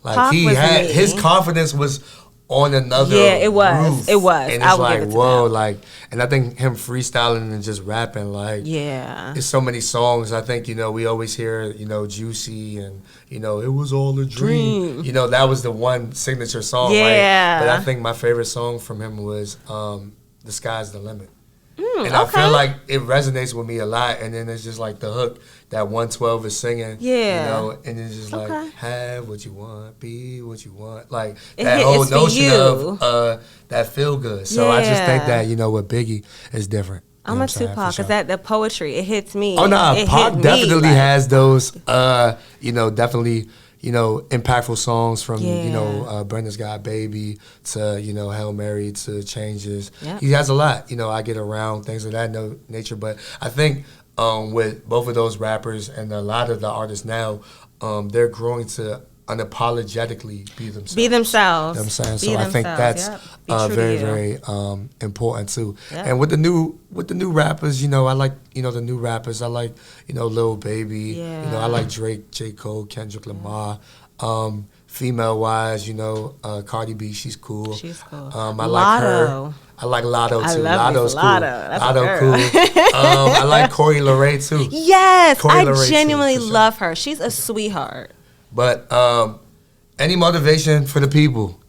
[SPEAKER 1] like
[SPEAKER 2] Pac
[SPEAKER 1] he
[SPEAKER 2] was
[SPEAKER 1] had
[SPEAKER 2] me.
[SPEAKER 1] his confidence was on another.
[SPEAKER 2] Yeah, it was.
[SPEAKER 1] roof.
[SPEAKER 2] It was.
[SPEAKER 1] And
[SPEAKER 2] I
[SPEAKER 1] it's
[SPEAKER 2] will
[SPEAKER 1] like
[SPEAKER 2] give it to
[SPEAKER 1] whoa,
[SPEAKER 2] them.
[SPEAKER 1] like, and I think him freestyling and just rapping like.
[SPEAKER 2] Yeah.
[SPEAKER 1] It's so many songs. I think, we always hear, Juicy and, it was all a dream. That was the one signature song,
[SPEAKER 2] Yeah.
[SPEAKER 1] right? But I think my favorite song from him was The Sky's the Limit. And
[SPEAKER 2] okay.
[SPEAKER 1] I feel like it resonates with me a lot. And then it's just like the hook that 112 is singing.
[SPEAKER 2] Yeah.
[SPEAKER 1] And it's just like,
[SPEAKER 2] Okay.
[SPEAKER 1] have what you want, be what you want. Like
[SPEAKER 2] It
[SPEAKER 1] that
[SPEAKER 2] hit-
[SPEAKER 1] whole
[SPEAKER 2] it's for
[SPEAKER 1] notion
[SPEAKER 2] you.
[SPEAKER 1] of that feel good. So I just think
[SPEAKER 2] Yeah.
[SPEAKER 1] that, with Biggie, is different. You
[SPEAKER 2] I'm
[SPEAKER 1] know
[SPEAKER 2] a
[SPEAKER 1] what I'm saying? For
[SPEAKER 2] Tupac,
[SPEAKER 1] sure.
[SPEAKER 2] because the poetry, it hits me.
[SPEAKER 1] Oh no,
[SPEAKER 2] It
[SPEAKER 1] Pac
[SPEAKER 2] hit me,
[SPEAKER 1] definitely
[SPEAKER 2] like-
[SPEAKER 1] has those definitely impactful songs from
[SPEAKER 2] Yeah.
[SPEAKER 1] Brenda's Got Baby to Hail Mary to Changes.
[SPEAKER 2] Yep.
[SPEAKER 1] He has a lot. I Get Around, things of that nature. But I think with both of those rappers and a lot of the artists now, they're growing to unapologetically be themselves.
[SPEAKER 2] Be themselves.
[SPEAKER 1] You know what I'm saying?
[SPEAKER 2] Be
[SPEAKER 1] So I think that's
[SPEAKER 2] themselves, yep. Be true to
[SPEAKER 1] very,
[SPEAKER 2] you.
[SPEAKER 1] very important too.
[SPEAKER 2] Yep.
[SPEAKER 1] And with the new rappers, I like the new rappers. I like Lil Baby.
[SPEAKER 2] Yeah.
[SPEAKER 1] I like Drake, J. Cole, Kendrick Lamar. female wise, you know, Cardi B, she's cool.
[SPEAKER 2] She's cool.
[SPEAKER 1] I like her.
[SPEAKER 2] Lotto.
[SPEAKER 1] I like Lotto too.
[SPEAKER 2] I love
[SPEAKER 1] Lotto's
[SPEAKER 2] me
[SPEAKER 1] cool.
[SPEAKER 2] some Lotto. That's a
[SPEAKER 1] Lotto
[SPEAKER 2] girl.
[SPEAKER 1] cool. I like Corey LeRae too.
[SPEAKER 2] Yes,
[SPEAKER 1] Corey
[SPEAKER 2] I
[SPEAKER 1] LeRae too,
[SPEAKER 2] genuinely
[SPEAKER 1] for sure.
[SPEAKER 2] love her. She's a sweetheart.
[SPEAKER 1] But any motivation for the people?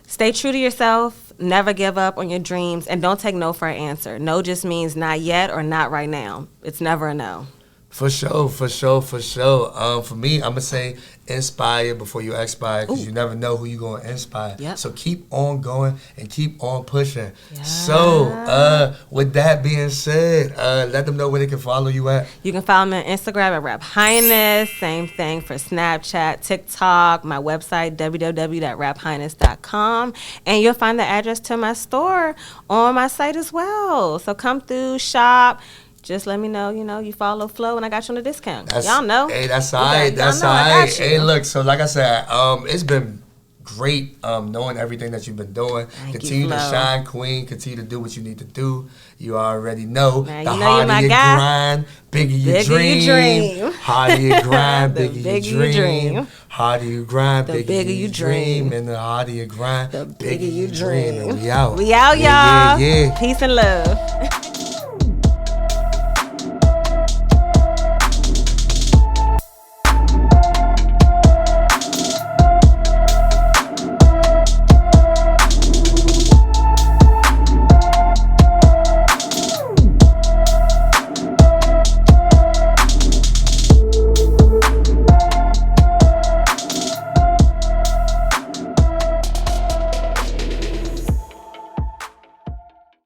[SPEAKER 2] Stay true to yourself. Never give up on your dreams, and don't take no for an answer. No just means not yet or not right now. It's never a no.
[SPEAKER 1] For sure, for sure, for sure. For me, I'm gonna say inspire before you expire, because you never know who you're gonna inspire.
[SPEAKER 2] Yep.
[SPEAKER 1] So keep on going and keep on pushing.
[SPEAKER 2] Yeah.
[SPEAKER 1] So with that being said, let them know where they can follow you at.
[SPEAKER 2] You can follow me on Instagram at WrapHighness. Same thing for Snapchat, TikTok, my website, www.wraphighness.com. And you'll find the address to my store on my site as well. So come through, shop. Just let me know, you follow Flo and I got you on a discount. Y'all know.
[SPEAKER 1] Hey, that's
[SPEAKER 2] You
[SPEAKER 1] all right.
[SPEAKER 2] got-
[SPEAKER 1] That's
[SPEAKER 2] y'all
[SPEAKER 1] all
[SPEAKER 2] know I
[SPEAKER 1] right.
[SPEAKER 2] got you.
[SPEAKER 1] Hey, look, so like I said, it's been great knowing everything that you've been doing.
[SPEAKER 2] Thank you,
[SPEAKER 1] Continue to
[SPEAKER 2] Flo.
[SPEAKER 1] shine, queen. Continue to do what you need to do. You already know.
[SPEAKER 2] Man,
[SPEAKER 1] The
[SPEAKER 2] you know you're
[SPEAKER 1] harder
[SPEAKER 2] my
[SPEAKER 1] you
[SPEAKER 2] guy.
[SPEAKER 1] grind, bigger your
[SPEAKER 2] Bigger
[SPEAKER 1] dream.
[SPEAKER 2] your dream.
[SPEAKER 1] Harder you grind,
[SPEAKER 2] The
[SPEAKER 1] bigger
[SPEAKER 2] bigger
[SPEAKER 1] your
[SPEAKER 2] your
[SPEAKER 1] dream.
[SPEAKER 2] dream.
[SPEAKER 1] Harder you grind,
[SPEAKER 2] The
[SPEAKER 1] bigger
[SPEAKER 2] bigger
[SPEAKER 1] your
[SPEAKER 2] you
[SPEAKER 1] dream.
[SPEAKER 2] dream.
[SPEAKER 1] And the harder you grind,
[SPEAKER 2] The
[SPEAKER 1] bigger
[SPEAKER 2] bigger
[SPEAKER 1] your
[SPEAKER 2] you
[SPEAKER 1] dream.
[SPEAKER 2] dream.
[SPEAKER 1] And we out.
[SPEAKER 2] We out,
[SPEAKER 1] Yeah,
[SPEAKER 2] y'all.
[SPEAKER 1] yeah, yeah.
[SPEAKER 2] Peace and love.